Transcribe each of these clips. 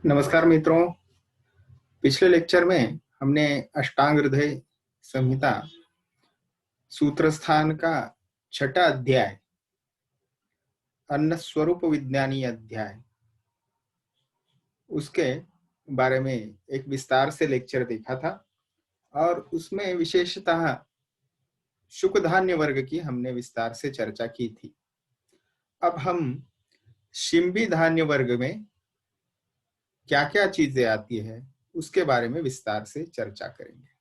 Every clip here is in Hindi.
नमस्कार मित्रों। पिछले लेक्चर में हमने अष्टांग हृदय संहिता सूत्र स्थान का छठा अध्याय अन्न स्वरूप विज्ञानी अध्याय उसके बारे में एक विस्तार से लेक्चर देखा था और उसमें विशेषतः शुक धान्य वर्ग की हमने विस्तार से चर्चा की थी। अब हम शिंबी धान्य वर्ग में क्या क्या चीजें आती है उसके बारे में विस्तार से चर्चा करेंगे।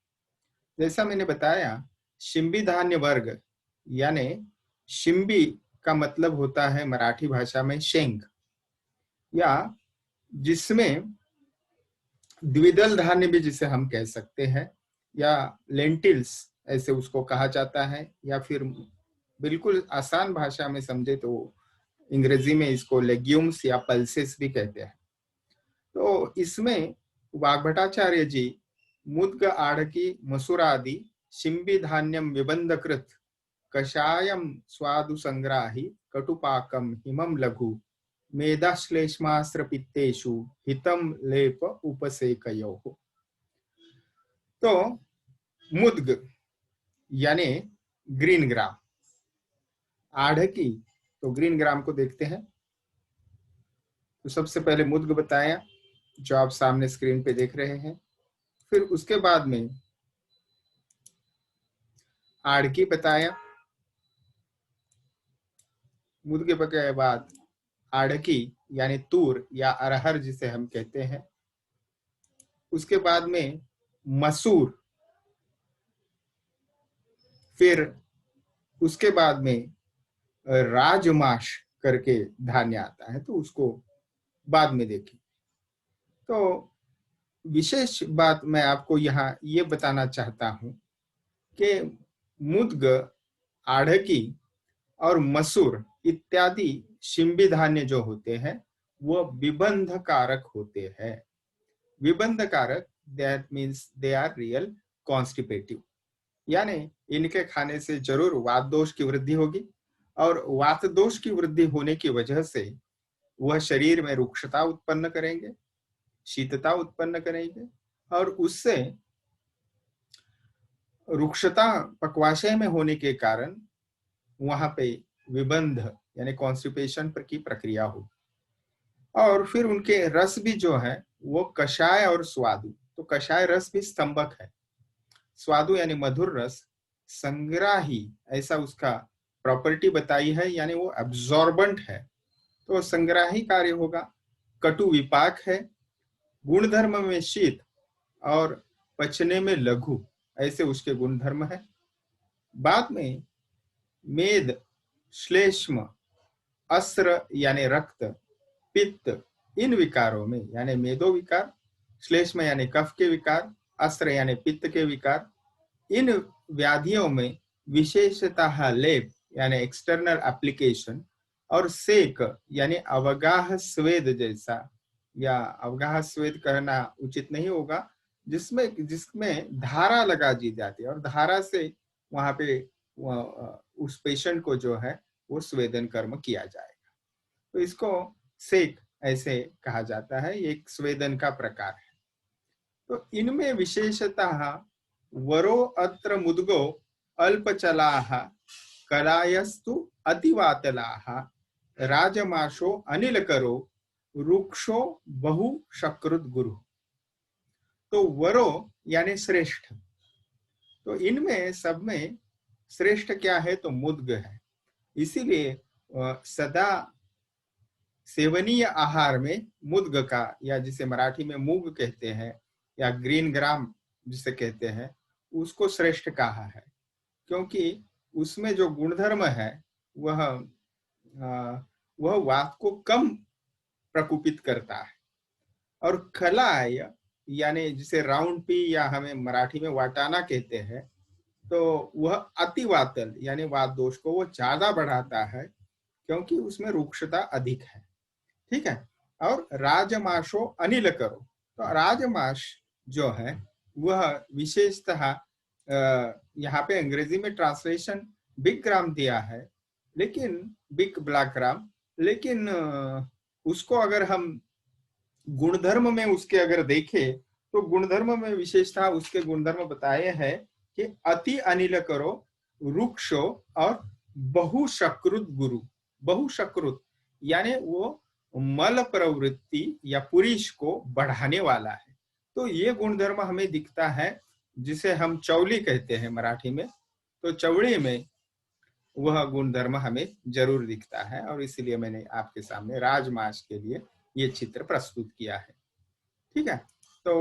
जैसा मैंने बताया, शिंबी धान्य वर्ग यानी शिंबी का मतलब होता है मराठी भाषा में शेंग, या जिसमें द्विदल धान्य भी जिसे हम कह सकते हैं, या लेंटिल्स ऐसे उसको कहा जाता है, या फिर बिल्कुल आसान भाषा में समझे तो अंग्रेजी में इसको लेग्यूम्स या पल्सेस भी कहते हैं। तो इसमें वाग्भटाचार्य जी मुद्ग आड़की मसूर आदि शिंबी धान्यम विबंधकृत कषायम स्वादु संग्राही कटुपाकम हिमम लघु मेधाश्लेष्मास्त्र पित्तेषु हितम लेप उपसेकयोः। तो मुद्ग यानी ग्रीन ग्राम, आढ़की तो ग्रीन ग्राम को देखते हैं। तो सबसे पहले मुद्ग बताया जो आप सामने स्क्रीन पे देख रहे हैं, फिर उसके बाद में आड़की बताया, मुद्ग के बाद आड़की यानी तूर या अरहर जिसे हम कहते हैं, उसके बाद में मसूर, फिर उसके बाद में राजमाश करके धान्य आता है, तो उसको बाद में देखें। तो विशेष बात मैं आपको यहाँ ये बताना चाहता हूँ कि मुद्ग, आढ़की और मसूर इत्यादि शिंबी धान्य जो होते हैं वो विबंध कारक होते हैं। विबंध कारक that means they are real constipative, यानी इनके खाने से जरूर वात दोष की वृद्धि होगी, और वात दोष की वृद्धि होने की वजह से वह शरीर में रुक्षता उत्पन्न करेंगे, शीतता उत्पन्न करेंगे, और उससे रुक्षता पक्वाशय में होने के कारण वहां पे विबंध यानी कॉन्स्टिपेशन की प्रक्रिया होगी। और फिर उनके रस भी जो है वो कषाय और स्वादु, तो कषाय रस भी स्तंभक है, स्वादु यानी मधुर रस, संग्राही ऐसा उसका प्रॉपर्टी बताई है, यानी वो एब्जॉर्बेंट है, तो संग्राही कार्य होगा। कटु विपाक है, गुणधर्म में शीत और पचने में लघु, ऐसे उसके गुणधर्म है। बाद में मेद, श्लेष्म, अस्त्र यानी रक्त, पित्त, इन विकारों में यानी मेदो विकार, श्लेष्म यानी कफ के विकार, अस्त्र यानी पित्त के विकार, इन व्याधियों में विशेषतः लेप यानी एक्सटर्नल एप्लीकेशन और सेक यानी अवगाह स्वेद जैसा, या अवगाह स्वेद कहना उचित नहीं होगा, जिसमें धारा लगा दी जाती है और धारा से वहां पे उस पेशेंट को जो है वो स्वेदन कर्म किया जाएगा, तो इसको सेक ऐसे कहा जाता है। एक स्वेदन का प्रकार है। तो इनमें विशेषतः वरो अत्र मुद्गो अल्पचलाः कलायस्तु अतिवातलाः राजमाशो अनिलकरो रुक्षो बहु शकृत गुरु। तो वरो यानी श्रेष्ठ, तो इनमें सब में श्रेष्ठ क्या है तो मुद्ग है। इसीलिए सदा सेवनीय आहार में मुद्ग का, या जिसे मराठी में मूंग कहते हैं या ग्रीन ग्राम जिसे कहते हैं, उसको श्रेष्ठ कहा है, क्योंकि उसमें जो गुणधर्म है वह वात को कम प्रकोपित करता है। और खलाय यानी जिसे राउंड पी या हमें मराठी में वाटाना कहते हैं, तो वह अतिवातल यानी वात दोष को वो ज्यादा बढ़ाता है, क्योंकि उसमें रुक्षता अधिक है। ठीक है। और राजमाशो अनिल करो, तो राजमाश जो है वह विशेषतः यहाँ पे अंग्रेजी में ट्रांसलेशन बिग ग्राम दिया है, लेकिन बिग ब्लैक ग्राम, लेकिन उसको अगर हम गुणधर्म में उसके अगर देखे तो गुणधर्म में विशेषता उसके गुणधर्म बताए हैं कि अति अनिल करो, रुक्षो और बहुशकृत गुरु। बहुशकृत यानी वो मल प्रवृत्ति या पुरुष को बढ़ाने वाला है। तो ये गुणधर्म हमें दिखता है, जिसे हम चौली कहते हैं मराठी में। तो चौड़ी में वह गुणधर्म हमें जरूर दिखता है, और इसलिए मैंने आपके सामने राजमास के लिए ये चित्र प्रस्तुत किया है। ठीक है। तो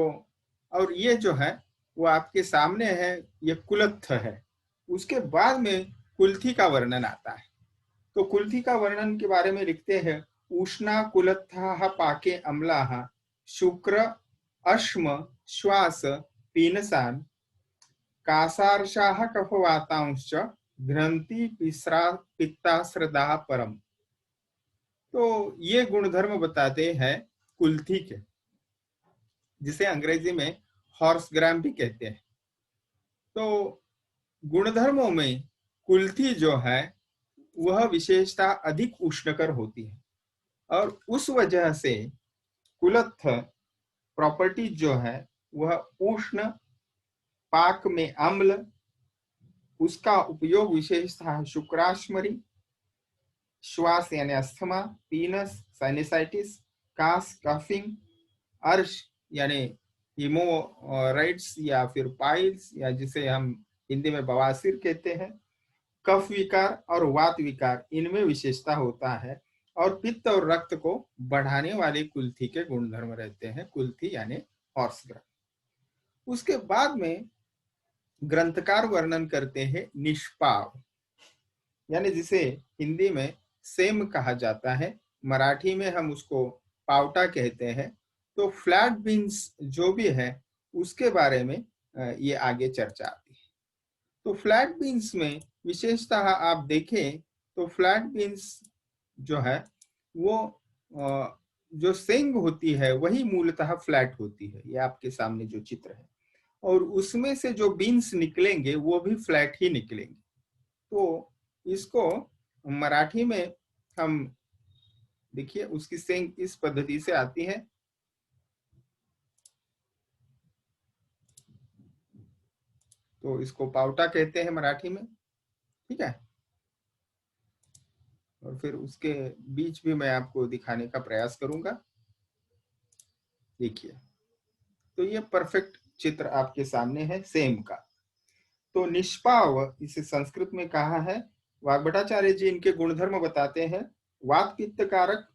और ये जो है वो आपके सामने है, ये कुलत्थ है। उसके बाद में कुल्थी का वर्णन आता है। तो कुल्थी का वर्णन के बारे में लिखते हैं, उष्णा कुलत्था पाके अम्लाः शुक्र अश्म श्वास पीनसान कासार्षाः कफवातांश्च ग्रंथि पित्ताश्रदा परम। तो ये गुणधर्म बताते हैं कुल्थी के, जिसे अंग्रेजी में हॉर्स ग्राम भी कहते हैं। तो गुणधर्मों में कुल्थी जो है वह विशेषता अधिक उष्णकर होती है, और उस वजह से कुलत्थ प्रॉपर्टी जो है वह उष्ण, पाक में अम्ल, उसका उपयोग विशेषता है शुक्राश्मरी, श्वास यानी अस्थमा, पीनस साइनसाइटिस, कास कफिंग, अर्श यानी हिमोराइड्स या फिर पाइल्स, या जिसे हम हिंदी में बवासीर कहते हैं, कफ विकार और वात विकार, इनमें विशेषता होता है। और पित्त और रक्त को बढ़ाने वाले कुल्थी के गुणधर्म रहते हैं, कुल्थी यानी हॉर्स ग्राम। उसके बाद में ग्रंथकार वर्णन करते हैं निष्पाव, यानी जिसे हिंदी में सेम कहा जाता है, मराठी में हम उसको पावटा कहते हैं। तो फ्लैट बीन्स जो भी है उसके बारे में ये आगे चर्चा आती है। तो फ्लैट बीन्स में विशेषता आप देखें तो फ्लैट बीन्स जो है वो जो सेंग होती है वही मूलतः फ्लैट होती है। ये आपके सामने जो चित्र है, और उसमें से जो बीन्स निकलेंगे वो भी फ्लैट ही निकलेंगे। तो इसको मराठी में हम देखिए, उसकी सेंग इस पद्धति से आती है। तो इसको पावटा कहते हैं मराठी में। ठीक है। और फिर उसके बीच भी मैं आपको दिखाने का प्रयास करूंगा। देखिए, तो ये परफेक्ट चित्र आपके सामने है सेम का। तो निष्पाव इसे संस्कृत में कहा है। वाग्भटाचार्य जी इनके गुणधर्म बताते हैं। वात पित्त कारक,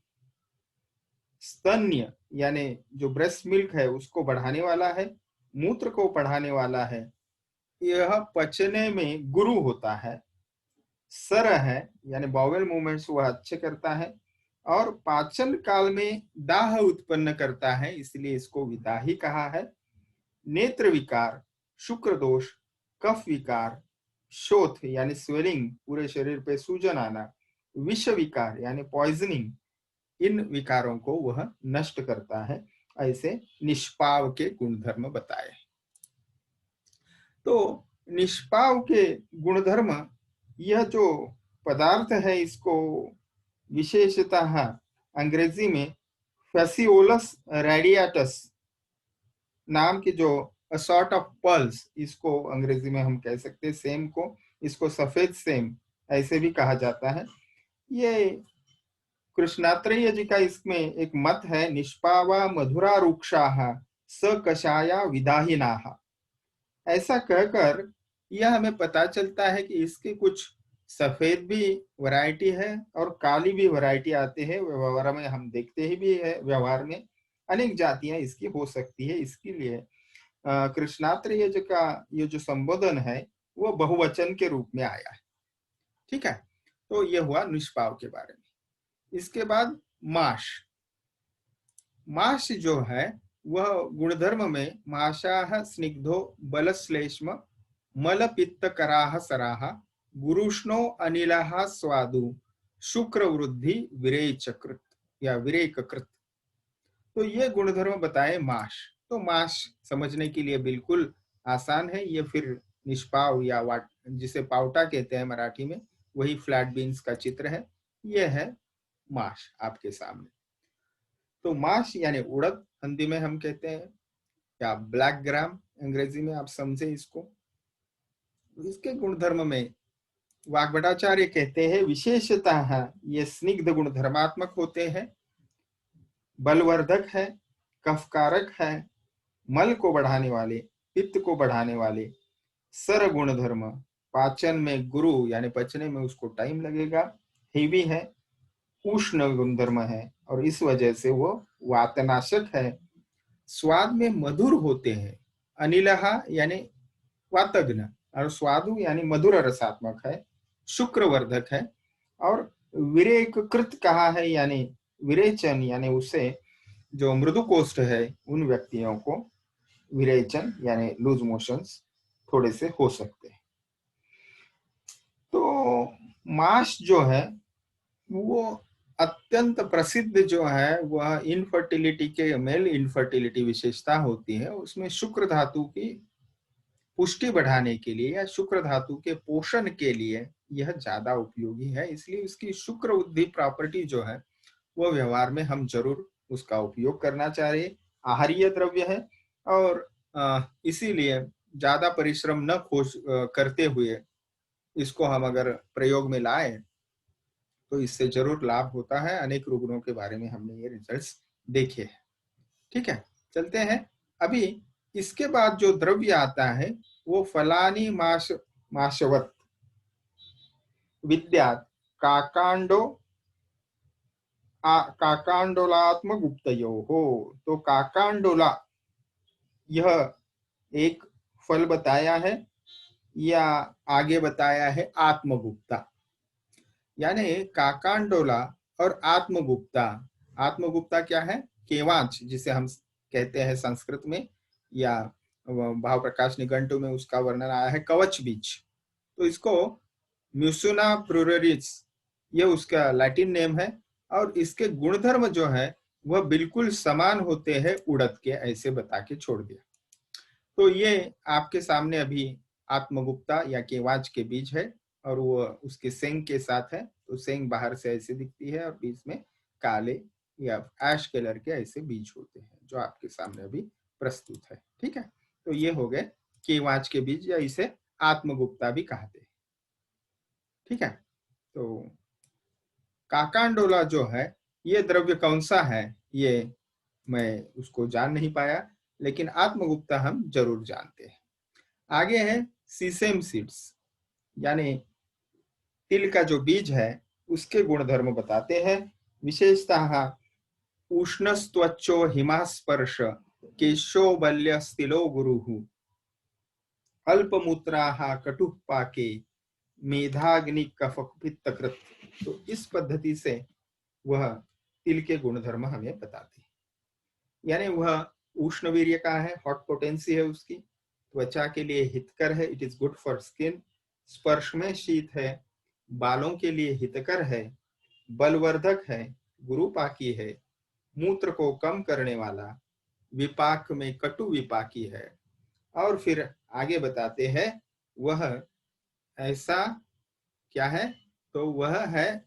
स्तन्य यानी जो ब्रेस्ट मिल्क है उसको बढ़ाने वाला है, मूत्र को बढ़ाने वाला है, यह पचने में गुरु होता है, सर है यानी बाउल मूवमेंट्स वह अच्छे करता है, और पाचन काल में दाह उत्पन्न करता है, इसलिए इसको विदाही कहा है। नेत्र विकार, शुक्र दोष, कफ विकार, शोथ यानी स्वेलिंग, पूरे शरीर पे सूजन आना, विष विकार यानी पॉइजनिंग, इन विकारों को वह नष्ट करता है। ऐसे निष्पाव के गुणधर्म बताए। तो निष्पाव के गुणधर्म, यह जो पदार्थ है इसको विशेषतः अंग्रेजी में फेसियोलस रेडिएटस नाम की जो सॉर्ट ऑफ पल्स, इसको अंग्रेजी में हम कह सकते हैं सेम को, इसको सफेद सेम ऐसे भी कहा जाता है। ये कृष्णात्रेय जी का इसमें एक मत है, निष्पावा मधुरा रुक्षाः स कषाया विदाहिनाः। ऐसा कहकर यह हमें पता चलता है कि इसकी कुछ सफेद भी वैरायटी है और काली भी वैरायटी आती है। व्यवहार में हम देखते ही भी है, व्यवहार में अनेक जातियां इसकी हो सकती है। इसके लिए कृष्णात्रेय जी का ये जो संबोधन है वो बहुवचन के रूप में आया है। ठीक है। तो यह हुआ निष्पाव के बारे में। इसके बाद माश। माश जो है वह गुणधर्म में माशाह स्निग्धो बलश्लेष्म मल पित्त कराह सराह गुरुष्णो अनिलाह स्वादु शुक्र वृद्धि विरेचकृत या विरेककृत। तो ये गुणधर्म बताए माश। तो माश समझने के लिए बिल्कुल आसान है। ये फिर निष्पाव या वाट जिसे पावटा कहते हैं मराठी में, वही फ्लैट बीन्स का चित्र है। यह है माश आपके सामने। तो माश यानी उड़द हिंदी में हम कहते हैं, या ब्लैक ग्राम अंग्रेजी में, आप समझे इसको। इसके गुणधर्म में वाग्भटाचार्य कहते हैं विशेषतः ये स्निग्ध गुणधर्मात्मक होते हैं, बलवर्धक है, कफकारक है, मल को बढ़ाने वाले, पित्त को बढ़ाने वाले, सर गुणधर्म, पाचन में गुरु यानी पचने में उसको टाइम लगेगा, हेवी है, उष्ण गुणधर्म है और इस वजह से वो वातनाशक है, स्वाद में मधुर होते हैं, अनिलहा यानी वातग्न और स्वादु यानी मधुर रसात्मक है, शुक्रवर्धक है और विरेककृत कहा है, यानी विरेचन यानी उसे जो मृदु कोष्ठ है उन व्यक्तियों को विरेचन यानी लूज मोशंस थोड़े से हो सकते हैं। तो माश जो है वो अत्यंत प्रसिद्ध जो है वह इनफर्टिलिटी के, मेल इनफर्टिलिटी विशेषता होती है, उसमें शुक्र धातु की पुष्टि बढ़ाने के लिए या शुक्र धातु के पोषण के लिए यह ज्यादा उपयोगी है, इसलिए इसकी शुक्र वृद्धि प्रॉपर्टी जो है वो व्यवहार में हम जरूर उसका उपयोग करना चाहिए। आहारीय द्रव्य है और इसीलिए ज्यादा परिश्रम न करते हुए इसको हम अगर प्रयोग में लाए तो इससे जरूर लाभ होता है। अनेक रुग्णों के बारे में हमने ये रिजल्ट्स देखे हैं। ठीक है, चलते हैं। अभी इसके बाद जो द्रव्य आता है वो फलानी माशवत विद्यात काकांडो काकांडोलात्मक गुप्तयो हो। तो काकांडोला यह एक फल बताया है या आगे बताया है आत्मगुप्ता, यानी काकांडोला और आत्मगुप्ता। आत्मगुप्ता क्या है? केवांच जिसे हम कहते हैं संस्कृत में, या भाव प्रकाश निघंटु में उसका वर्णन आया है कवच बीज। तो इसको म्यूसुना प्रुररिस ये उसका लैटिन नेम है और इसके गुणधर्म जो है वह बिल्कुल समान होते हैं उड़द के, ऐसे बता के छोड़ दिया। तो ये आपके सामने अभी आत्मगुप्ता या केवाच के बीज है और वो उसके सेंग के साथ है। तो सेंग बाहर से ऐसे दिखती है और बीच में काले या ऐश कलर के ऐसे बीज होते हैं जो आपके सामने अभी प्रस्तुत है। ठीक है, तो ये हो गए केवाच के बीज या इसे आत्मगुप्ता भी कहते हैं। ठीक है, तो काकांडोला जो है ये द्रव्य कौन सा है ये मैं उसको जान नहीं पाया, लेकिन आत्मगुप्ता हम जरूर जानते हैं। आगे है सीसेम सीड्स, यानी तिल का जो बीज है उसके गुणधर्म बताते हैं। विशेषतः उष्णस्त्वचो हिमास्पर्श केशो बल्यस्तिलो गुरुः अल्पमूत्राः कटुः पाके मेधाग्नि कफक पित्तकृत। तो इस पद्धति से वह तिल के गुणधर्म हमें बताते हैं, यानी वह उष्ण वीर्य का है, हॉट पोटेंसी है उसकी, त्वचा के लिए हितकर है, it is good for skin, स्पर्श में शीत है, बालों के लिए हितकर है, बलवर्धक है, गुरुपाकी है, मूत्र को कम करने वाला, विपाक में कटु विपाकी है। और फिर आगे बताते हैं वह ऐसा क्या है, तो वह है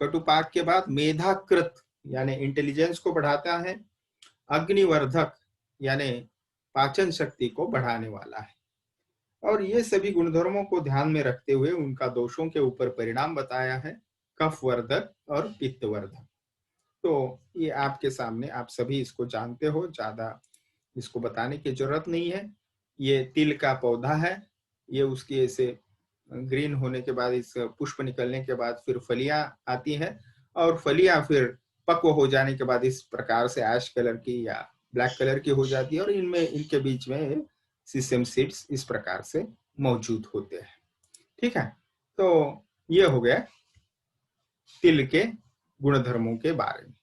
कटुपाक के बाद मेधाकृत यानी इंटेलिजेंस को बढ़ाता है, अग्निवर्धक यानी पाचन शक्ति को बढ़ाने वाला है। और ये सभी गुणधर्मों को ध्यान में रखते हुए उनका दोषों के ऊपर परिणाम बताया है, कफवर्धक और पित्तवर्धक। तो ये आपके सामने, आप सभी इसको जानते हो, ज्यादा इसको बताने की जरूरत नहीं है। ये तिल का पौधा है, ये उसकी ऐसे ग्रीन होने के बाद, इस पुष्प निकलने के बाद फिर फलियां आती है और फलियां फिर पक्व हो जाने के बाद इस प्रकार से ऐश कलर की या ब्लैक कलर की हो जाती है और इनमें, इनके बीच में सीसेम सीड्स इस प्रकार से मौजूद होते हैं। ठीक है, तो ये हो गया तिल के गुणधर्मों के बारे में।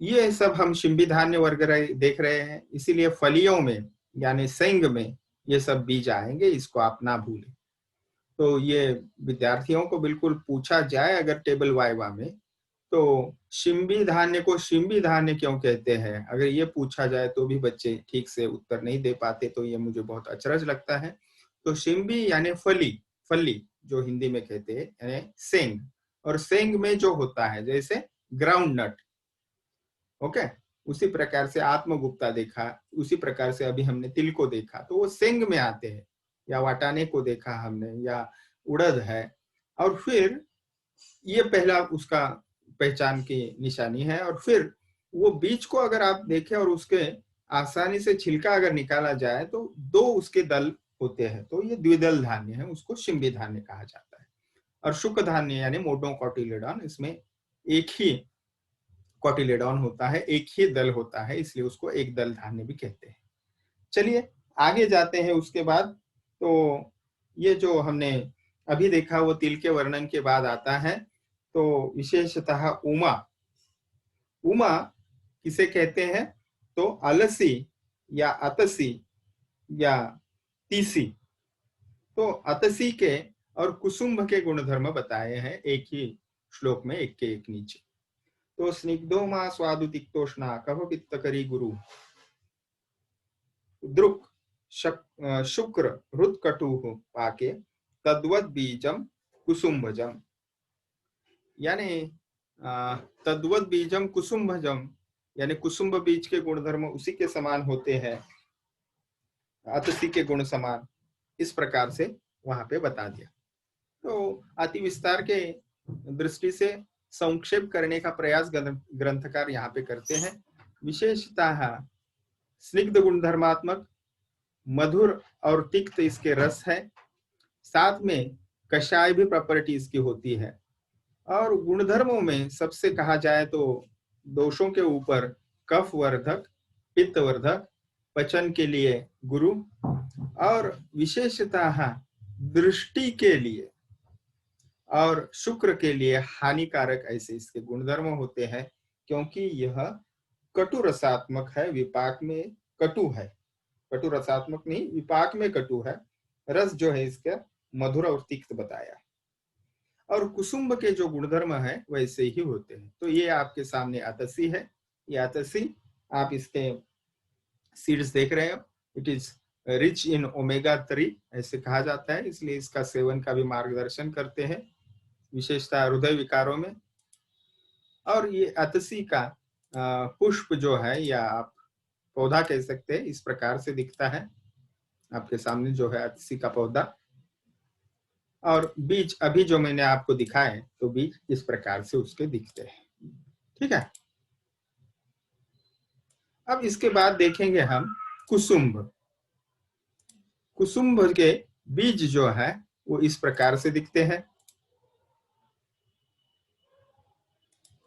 ये सब हम शिंबी धान्य वर्ग देख रहे हैं, इसीलिए फलियों में यानी सेंग में ये सब बीज आएंगे, इसको आप ना भूलें। तो ये विद्यार्थियों को बिल्कुल पूछा जाए अगर टेबल वाइवा में, तो शिंबी धान्य को शिंबी धान्य क्यों कहते हैं, अगर ये पूछा जाए तो भी बच्चे ठीक से उत्तर नहीं दे पाते, तो ये मुझे बहुत अचरज लगता है। तो शिंबी यानी फली, फली जो हिंदी में कहते हैं, यानी सेंग, और सेंग में जो होता है जैसे ग्राउंड नट, ओके। उसी प्रकार से आत्मगुप्ता देखा, उसी प्रकार से अभी हमने तिल को देखा, तो वो सेंग में आते हैं। या वाटाने को देखा हमने, या उड़द है। और फिर ये पहला उसका पहचान की निशानी है। और फिर वो बीज को अगर आप देखें और उसके आसानी से छिलका अगर निकाला जाए तो दो उसके दल होते हैं, तो ये द्विदल धान्य है, उसको शिंबी धान्य कहा जाता है। और शुक धान्य यानी मोनोकोटिलेडॉन, इसमें एक ही कोटिलेडॉन होता है, एक ही दल होता है, इसलिए उसको एक दल धान्य भी कहते हैं। चलिए आगे जाते हैं। उसके बाद तो ये जो हमने अभी देखा वो तिल के वर्णन के बाद आता है। तो विशेषतः उमा, उमा किसे कहते हैं? तो अलसी या अतसी या तीसी। तो अतसी के और कुसुम्भ के गुणधर्म बताए हैं एक ही श्लोक में, एक के एक नीचे। तो स्निग्धो मा स्वादु तिक्तोष्णा कफ पित्त करी गुरु द्रुक शुक्र हृत्कटु पाके तद्वत बीजम कुसुम्भजम। यानी तद्वत बीजम कुसुम्भजम, यानी कुसुम्भ बीज के गुणधर्म उसी के समान होते हैं, अतसी के गुण समान, इस प्रकार से वहां पे बता दिया। तो अति विस्तार के दृष्टि से संक्षेप करने का प्रयास ग्रंथकार यहाँ पे करते हैं। विशेषतः स्निग्ध गुणधर्मात्मक, मधुर और तिक्त इसके रस है, साथ में कषाय भी प्रॉपर्टी इसकी होती है। और गुणधर्मों में सबसे कहा जाए तो दोषों के ऊपर कफ वर्धक, पित्त वर्धक, पचन के लिए गुरु, और विशेषतः दृष्टि के लिए और शुक्र के लिए हानिकारक, ऐसे इसके गुणधर्म होते हैं। क्योंकि यह कटु रसात्मक है, विपाक में कटु है। कटु रसात्मक नहीं, विपाक में कटु है। रस जो है इसका मधुर और तिक्त बताया। और कुसुम्भ के जो गुणधर्म है वैसे ही होते हैं। तो ये आपके सामने अतसी है। ये अतसी, आप इसके सीड्स देख रहे हो, it is rich in omega 3 ऐसे कहा जाता है, इसलिए इसका सेवन का भी मार्गदर्शन करते हैं, विशेषतः हृदय विकारों में। और ये अतसी का पुष्प जो है, या आप पौधा कह सकते हैं, इस प्रकार से दिखता है। आपके सामने जो है अतसी का पौधा, और बीज अभी जो मैंने आपको दिखाए, तो बीज इस प्रकार से उसके दिखते हैं। ठीक है। अब इसके बाद देखेंगे हम कुसुम्भ। कुसुम्भ के बीज जो है वो इस प्रकार से दिखते हैं।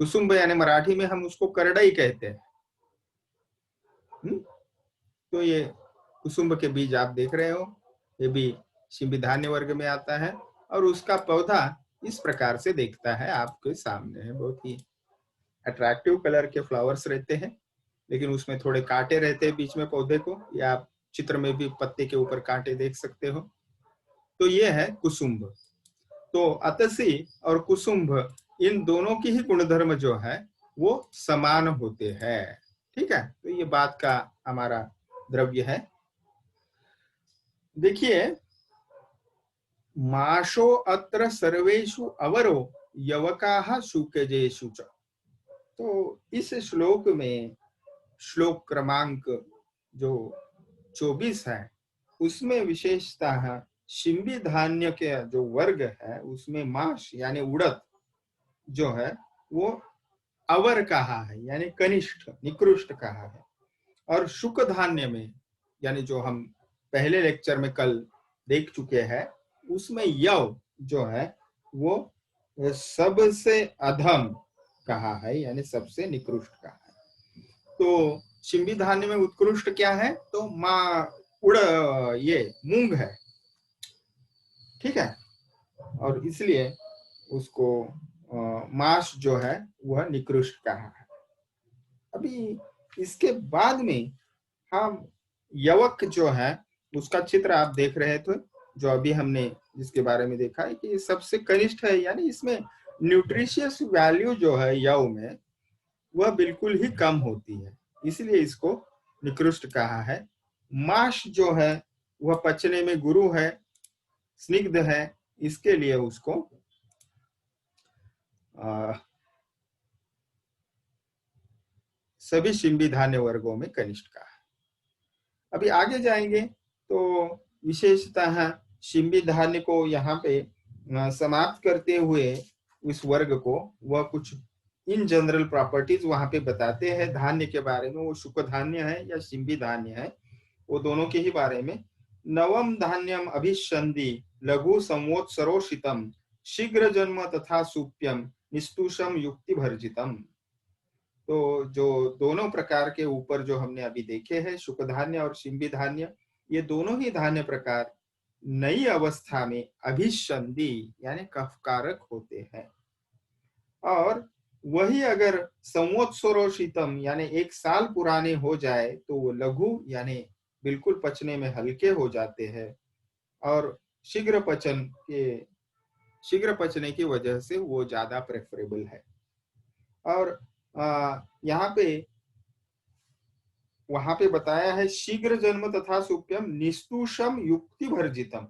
कुसुम्भ यानी मराठी में हम उसको करडई कहते हैं। तो ये कुसुम्भ के बीज आप देख रहे हो, ये भी शिंबी धान्य वर्ग में आता है। और उसका पौधा इस प्रकार से दिखता है, आपके सामने है। बहुत ही अट्रैक्टिव कलर के फ्लावर्स रहते हैं, लेकिन उसमें थोड़े कांटे रहते हैं बीच में पौधे को, या आप चित्र में भी पत्ते के ऊपर कांटे देख सकते हो। तो ये है कुसुम्भ। तो अतसी और कुसुम्भ, इन दोनों की ही गुणधर्म जो है वो समान होते हैं। ठीक है। तो ये बात का हमारा द्रव्य है। देखिए, माशो अत्र सर्वेषु अवरो यवकाः शुकजेषु च। तो इस श्लोक में, श्लोक क्रमांक जो 24 है, उसमें विशेषतः शिंबी धान्य के जो वर्ग है उसमें माश यानी उड़द जो है वो अवर कहा है, यानी कनिष्ठ, निकृष्ट कहा है। और शुक धान्य में, यानी जो हम पहले लेक्चर में कल देख चुके हैं, उसमें यव जो है वो सबसे अधम कहा है, यानी सबसे निकृष्ट कहा है। तो शिंबी धान्य में उत्कृष्ट क्या है? तो उड़ ये मूंग है। ठीक है। और इसलिए उसको माश जो है वह निकृष्ट कहा है। अभी इसके बाद में हम यवक जो है उसका चित्र आप देख रहे थे, जो अभी हमने जिसके बारे में देखा है कि सबसे कनिष्ठ है, यानी इसमें न्यूट्रिशियस वैल्यू जो है यव में वह बिल्कुल ही कम होती है, इसलिए इसको निकृष्ट कहा है। माश जो है वह पचने में गुरु है, स्निग्ध है, इसके लिए उसको सभी शिंबी धान्य वर्गों में कनिष्ठ का है। अभी आगे जाएंगे तो विशेषतः शिंबी धान्य को यहाँ पे समाप्त करते हुए इस वर्ग को वह कुछ इन जनरल प्रॉपर्टीज वहां पे बताते हैं धान्य के बारे में, वो शुक धान्य है या शिंबी धान्य है, वो दोनों के ही बारे में। नवम धान्यम अभिसंधि लघु संवोत्सरोषितम शीघ्र जन्म तथा सुप्यम निस्तुषम युक्ति भर्जितम। तो जो दोनों प्रकार के ऊपर जो हमने अभी देखे हैं, शुक धान्य और शिंबी धान्य, ये दोनों ही धान्य प्रकार नई अवस्था में अभिसंधि यानी कफकारक होते हैं, और वही अगर संवत्सरोषितम यानी 1 साल पुराने हो जाए तो वो लघु यानी बिल्कुल पचने में हल्के हो जाते हैं, और शीघ्र पचने की वजह से वो ज्यादा प्रेफरेबल है। और यहाँ पे वहां पे बताया है शीघ्र जन्म तथा सुप्यम निस्तुषम युक्ति भर्जितम,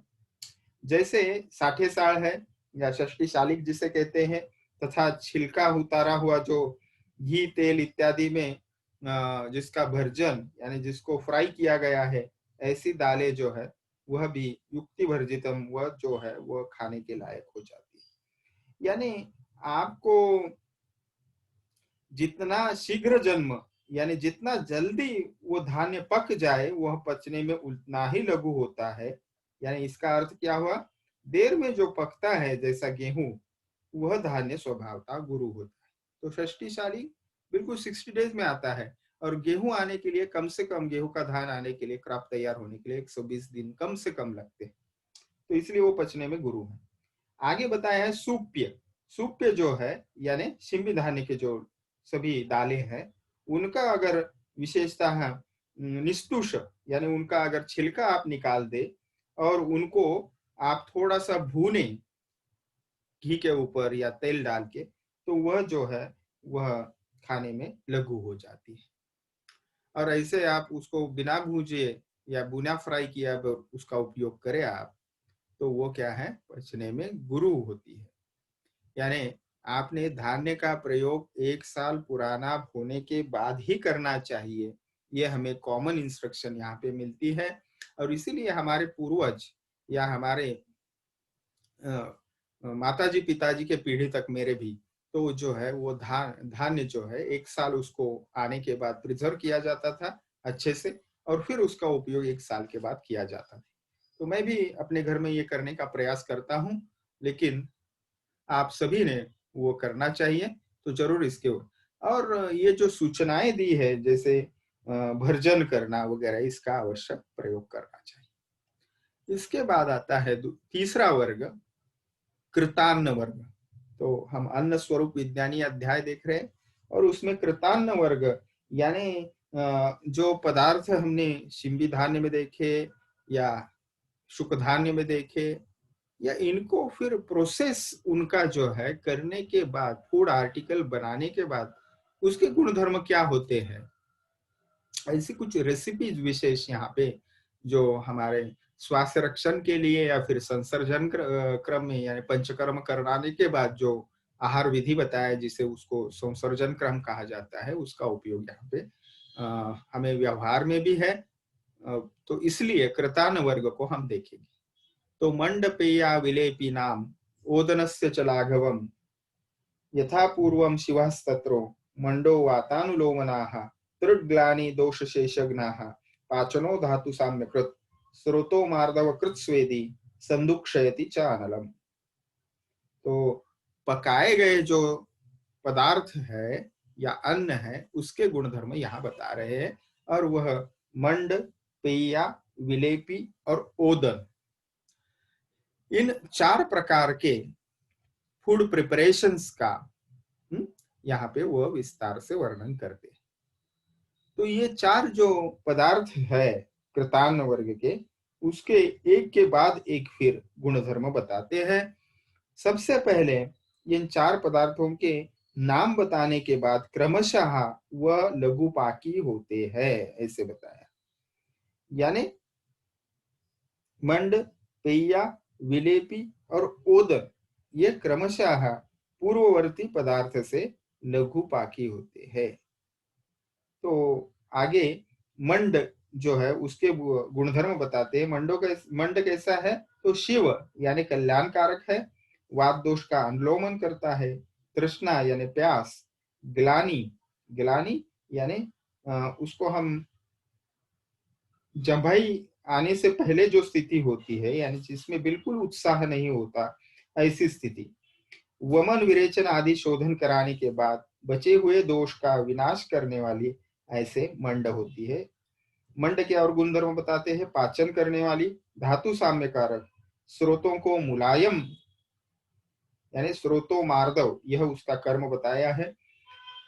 जैसे 60 साल है या षष्ठी शालिक जिसे कहते हैं, तथा छिलका उतारा हुआ जो घी तेल इत्यादि में जिसका भर्जन यानी जिसको फ्राई किया गया है, ऐसी दालें जो है वह भी युक्ति भर्जितम, वह जो है वह खाने के लायक हो जाती है। यानी आपको जितना शीघ्र जन्म यानी जितना जल्दी वो धान्य पक जाए वह पचने में उतना ही लघु होता है। यानी इसका अर्थ क्या हुआ, देर में जो पकता है जैसा गेहूं, वह धान्य स्वभावतः गुरु होता है। तो षष्टिशाली बिल्कुल 60 डेज में आता है, और गेहूं आने के लिए कम से कम, गेहूं का धान आने के लिए, क्रॉप तैयार होने के लिए 120 दिन कम से कम लगते हैं, तो इसलिए वो पचने में गुरु है। आगे बताया है सुप्य। सुप्य जो है यानी शिंबी धान्य के जो सभी दालें हैं, उनका अगर विशेषता है निस्तुष यानी उनका अगर छिलका आप निकाल दे और उनको आप थोड़ा सा भूने घी के ऊपर या तेल डाल के, तो वह जो है वह खाने में लघु हो जाती है। और ऐसे आप उसको बिना भूजे या बुना फ्राई किया उसका उपयोग करें आप, तो वो क्या है, पचने में गुरु होती है। यानी आपने धान्य का प्रयोग 1 साल पुराना होने के बाद ही करना चाहिए, ये हमें कॉमन इंस्ट्रक्शन यहाँ पे मिलती है। और इसीलिए हमारे पूर्वज या हमारे माताजी पिताजी के पीढ़ी तक मेरे भी, तो जो है वो धान्य जो है 1 साल उसको आने के बाद प्रिजर्व किया जाता था अच्छे से, और फिर उसका उपयोग 1 साल के बाद किया जाता था। तो मैं भी अपने घर में ये करने का प्रयास करता हूँ, लेकिन आप सभी ने वो करना चाहिए, तो जरूर इसके। और ये जो सूचनाएं दी है जैसे भर्जन करना वगैरह, इसका आवश्यक प्रयोग करना चाहिए। इसके बाद आता है तीसरा वर्ग, कृतान्न वर्ग। तो हम अन्न स्वरूप विज्ञानी अध्याय देख रहे हैं, और उसमें कृतान्न वर्ग यानी जो पदार्थ हमने शिंबी धान्य में देखे या शुक धान्य में देखे, या इनको फिर प्रोसेस उनका जो है करने के बाद, फूड आर्टिकल बनाने के बाद उसके गुणधर्म क्या होते हैं, ऐसी कुछ रेसिपीज विशेष यहाँ पे जो हमारे स्वास्थ्य रक्षण के लिए या फिर संसर्जन क्रम में यानी पंचकर्म कराने के बाद जो आहार विधि बताया, जिसे उसको संसर्जन क्रम कहा जाता है, उसका उपयोग यहाँ पे हमें व्यवहार में भी है। तो इसलिए कृतान वर्ग को हम देखेंगे। तो मंडपेया विलेपी नाम ओदनस्य च लाघवम यथा पूर्वम शिवस्तत्रो मंडो वातानुलोमनाः त्रिग्लानि दोषशेषज्ञाः पाचनो धातु साम्यकृत स्रोतो मार्दव कृत स्वेदी संदुक्षयति च अनलम। तो पकाए गए जो पदार्थ है या अन्न है, उसके गुणधर्म यहाँ बता रहे हैं, और वह मंड, पेया, विलेपी और ओदन, इन 4 प्रकार के फूड प्रिपरेशंस का यहाँ पे वह विस्तार से वर्णन करते हैं। तो ये 4 जो पदार्थ है कृतान्न वर्ग के, उसके एक के बाद एक फिर गुणधर्म बताते हैं। सबसे पहले इन 4 पदार्थों के नाम बताने के बाद क्रमशः वह लघुपाकी होते हैं, ऐसे बताया। यानी मंड, पेया, विलेपी और ओदन, ये क्रमशः पूर्ववर्ती पदार्थ से लघुपाकी होते हैं। तो आगे मंड जो है उसके गुणधर्म बताते हैं। मंड कैसा है? तो शिव यानी कल्याणकारक है, वात दोष का अनुलोमन करता है, तृष्णा यानी प्यास, ग्लानि, ग्लानि यानी उसको हम जम्भाई आने से पहले जो स्थिति होती है, यानी जिसमें बिल्कुल उत्साह नहीं होता, ऐसी स्थिति। वमन विरेचन आदि शोधन कराने के बाद बचे हुए दोष का विनाश करने वाली ऐसे मंड होती है। मंड के और गुणधर्म बताते हैं। पाचन करने वाली, धातु साम्य कारक, स्रोतों को मुलायम यानी स्रोतो मार्दव, यह उसका कर्म बताया है।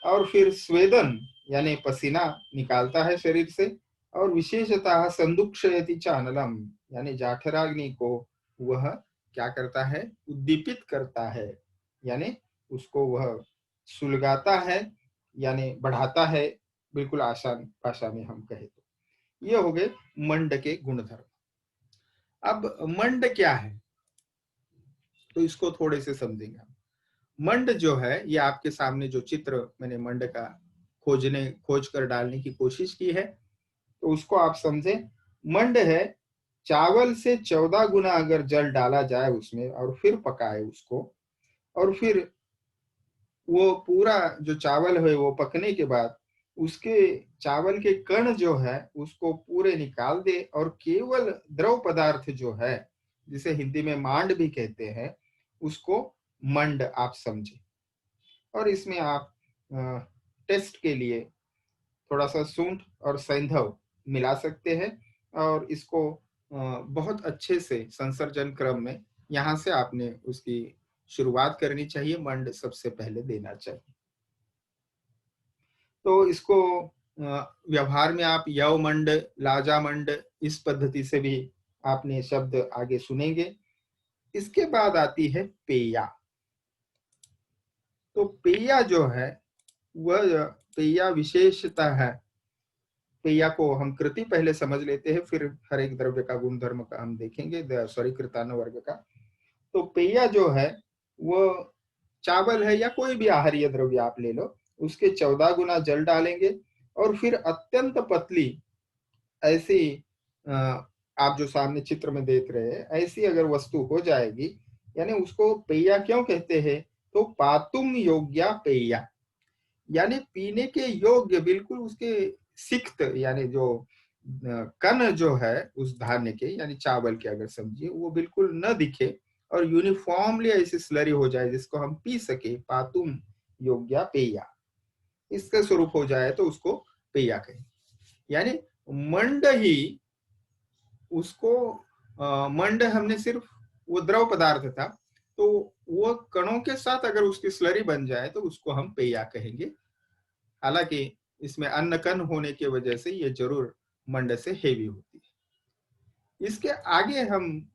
और फिर स्वेदन यानी पसीना निकालता है शरीर से। और विशेषतः संदुक्षयति चानलम यानी जाठराग्नि को वह क्या करता है? उद्दीपित करता है, यानी उसको वह सुलगाता है, यानी बढ़ाता है, बिल्कुल आसान भाषा में हम कहे तो। ये हो गए मंड के गुणधर्म। अब मंड क्या है, तो इसको थोड़े से समझेंगे हम। मंड जो है, ये आपके सामने जो चित्र मैंने मंड का खोज कर डालने की कोशिश की है, तो उसको आप समझे। मंड है, चावल से 14 गुना अगर जल डाला जाए उसमें और फिर पकाए उसको, और फिर वो पूरा जो चावल है वो पकने के बाद उसके चावल के कण जो है उसको पूरे निकाल दे, और केवल द्रव पदार्थ जो है, जिसे हिंदी में मांड भी कहते हैं, उसको मंड आप समझे। और इसमें आप टेस्ट के लिए थोड़ा सा सूंठ और सैंधव मिला सकते हैं, और इसको बहुत अच्छे से संसर्जन क्रम में यहाँ से आपने उसकी शुरुआत करनी चाहिए। मंड सबसे पहले देना चाहिए। तो इसको व्यवहार में आप यव मंड, लाजा मंड, इस पद्धति से भी आपने शब्द आगे सुनेंगे। इसके बाद आती है पेया। तो पेया जो है वह पेया विशेषता है। पेया को हम कृति पहले समझ लेते हैं, फिर हर एक द्रव्य का गुणधर्म का हम देखेंगे, सॉरी कृतान वर्ग का। तो पेया जो है वो चावल है या कोई भी आहारीय द्रव्य आप ले लो, उसके 14 गुना जल डालेंगे, और फिर अत्यंत पतली ऐसी आप जो सामने चित्र में देख रहे हैं, ऐसी अगर वस्तु हो जाएगी, यानी उसको पेया क्यों कहते हैं? तो पातुम योग्या पेया, यानी पीने के योग्य, बिल्कुल उसके सिक्त यानी जो कण जो है उस धान्य के यानी चावल के, अगर समझिए, वो बिल्कुल न दिखे और यूनिफॉर्मली ऐसी स्लरी हो जाए जिसको हम पी सके, पातुम योग्या पेया, इसका स्वरूप हो जाए तो उसको पेया कहें। यानी मंड ही उसको मंड हमने सिर्फ वो द्रव पदार्थ था, तो वो कणों के साथ अगर उसकी स्लरी बन जाए तो उसको हम पेया कहेंगे। हालांकि इसमें अन्न कण होने की वजह से ये जरूर मंड से हेवी होती है। इसके आगे हम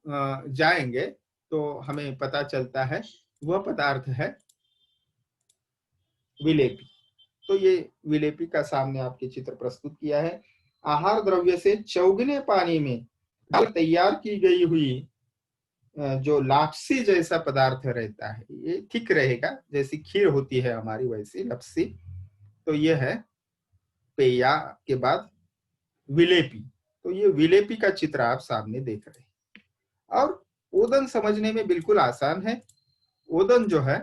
जाएंगे तो हमें पता चलता है वह पदार्थ है विलेपी। तो ये विलेपी का सामने आपके चित्र प्रस्तुत किया है। आहार द्रव्य से चौगुने पानी में तैयार की गई हुई जो लापसी जैसा पदार्थ रहता है, ये ठीक रहेगा, जैसी खीर होती है हमारी वैसी लपसी। तो ये है पेया के बाद विलेपी। तो ये विलेपी का चित्र आप सामने देख रहे हैं। और ओदन समझने में बिल्कुल आसान है। ओदन जो है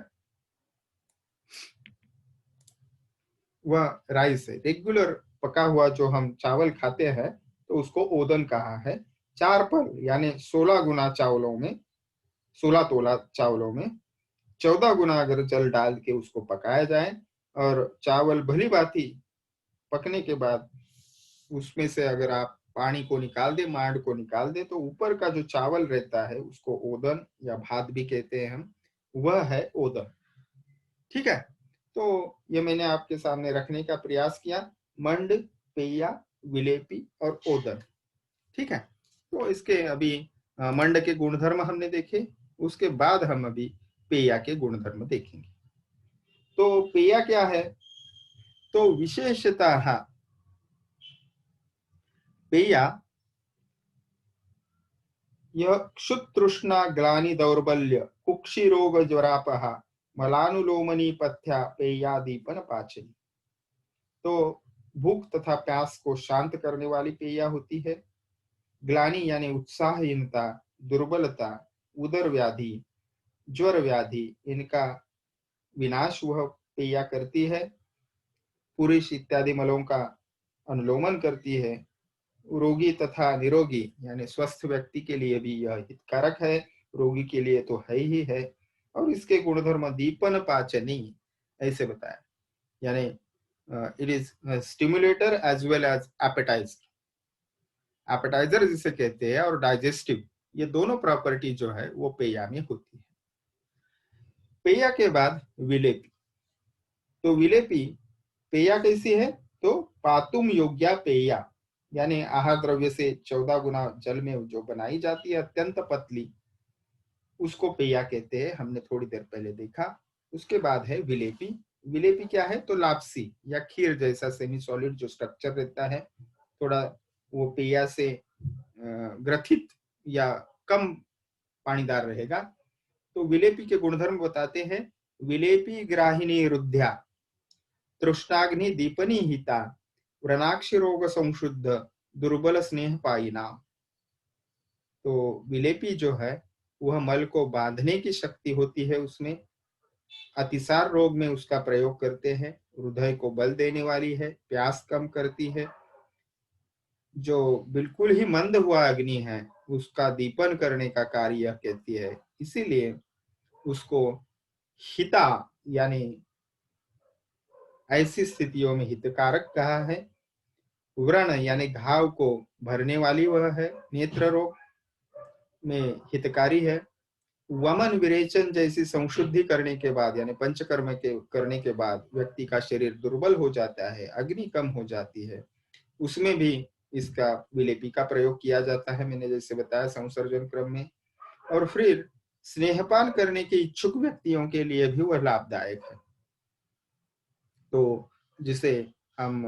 वह राइस है, रेगुलर पका हुआ जो हम चावल खाते हैं, तो उसको ओदन कहा है। 4 पल यानी 16 गुना चावलों में, 16 तोला चावलों में 14 गुना अगर जल डाल के उसको पकाया जाए, और चावल भली भांति पकने के बाद उसमें से अगर आप पानी को निकाल दे, मांड को निकाल दे, तो ऊपर का जो चावल रहता है उसको ओदन या भात भी कहते हैं हम, वह है ओदन। ठीक है, तो ये मैंने आपके सामने रखने का प्रयास किया। मंड, पेया, विलेपी और ओदन। ठीक है, तो इसके अभी मंड के गुणधर्म हमने देखे, उसके बाद हम अभी पेया के गुणधर्म देखेंगे। तो पेया क्या है? तो विशेषतः पेया यह क्षुतृष्णा ग्लानि दौर्बल्य कुक्षि रोग ज्वरापहा मलानुलोमनी पथ्या पेया दीपन पाचनी। तो भूख तथा प्यास को शांत करने वाली पेया होती है। ग्लानि यानी उत्साहहीनता, दुर्बलता, उदर व्याधि, ज्वर व्याधि, इनका विनाश वह पेया करती है। पुरुष इत्यादि मलों का अनुलोमन करती है। रोगी तथा निरोगी यानी स्वस्थ व्यक्ति के लिए भी यह हितकारक है, रोगी के लिए तो है ही है। और इसके गुणधर्म दीपन पाचनी ऐसे बताया, यानी it is stimulator as well as appetiser. Appetiser जिसे कहते हैं और डाइजेस्टिव, ये दोनों प्रॉपर्टी जो है वो पेया में होती है। पेया के बाद विलेपी। तो विलेपी पेया कैसी है? तो पातुम योग्या पेया, यानी आहार द्रव्य से 14 गुना जल में जो बनाई जाती है, अत्यंत पतली, उसको पेया कहते हैं। हमने थोड़ी देर पहले देखा। उसके बाद है विलेपी। विलेपी क्या है? तो लापसी या खीर जैसा सेमी सॉलिड जो स्ट्रक्चर रहता है, थोड़ा वो पेया से ग्रथित या कम पानीदार रहेगा। तो विलेपी के गुणधर्म बताते हैं। विलेपी ग्राहिणी रुद्ध्या, तृष्णाग्नि दीपनी हिता, व्रणाक्षि रोग संशुद्ध, दुर्बल स्नेह पाइना। तो विलेपी जो है वह मल को बांधने की शक्ति होती है उसमें। अतिसार रोग में उसका प्रयोग करते हैं। हृदय को बल देने वाली है, प्यास कम करती है। जो बिल्कुल ही मंद हुआ अग्नि है उसका दीपन करने का कार्य यह कहती है। इसीलिए उसको हिता यानी ऐसी स्थितियों में हितकारक कहा है। व्रण यानी घाव को भरने वाली वह है, नेत्र रोग में हितकारी है। वमन विरेचन जैसी संशुद्धि करने के बाद, यानी पंचकर्म के करने के बाद व्यक्ति का शरीर दुर्बल हो जाता है, अग्नि कम हो जाती है, उसमें भी इसका विलेपी का प्रयोग किया जाता है, मैंने जैसे बताया संसर्जन क्रम में। और फिर स्नेहपान करने के इच्छुक व्यक्तियों के लिए भी वह लाभदायक है। तो जिसे हम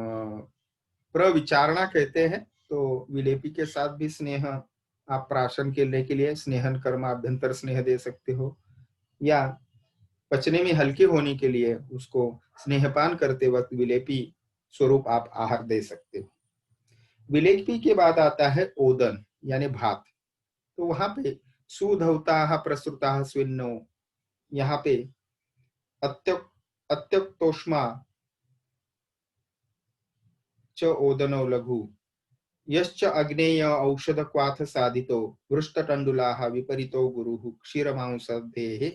प्रविचारणा कहते हैं। तो विलेपी के साथ भी स्नेह आप प्राशन करने के लिए स्नेहन कर्म अभ्यंतर स्नेह दे सकते हो, या पचने में हल्के होने के लिए उसको स्नेहपान करते वक्त विलेपी स्वरूप आप आहार दे सकते हो। विलेपी के बाद आता है ओदन यानी भात। तो वहां पे सुधौता प्रसुता स्विन्नो, यहाँ पे अत्यक अत्यक्तोष्मा च ओदनो लघु, यश्च अग्नेय औषध क्वाथ साधितो, वृष्टतंडुलाः विपरीतो गुरुः क्षीरमांसदेः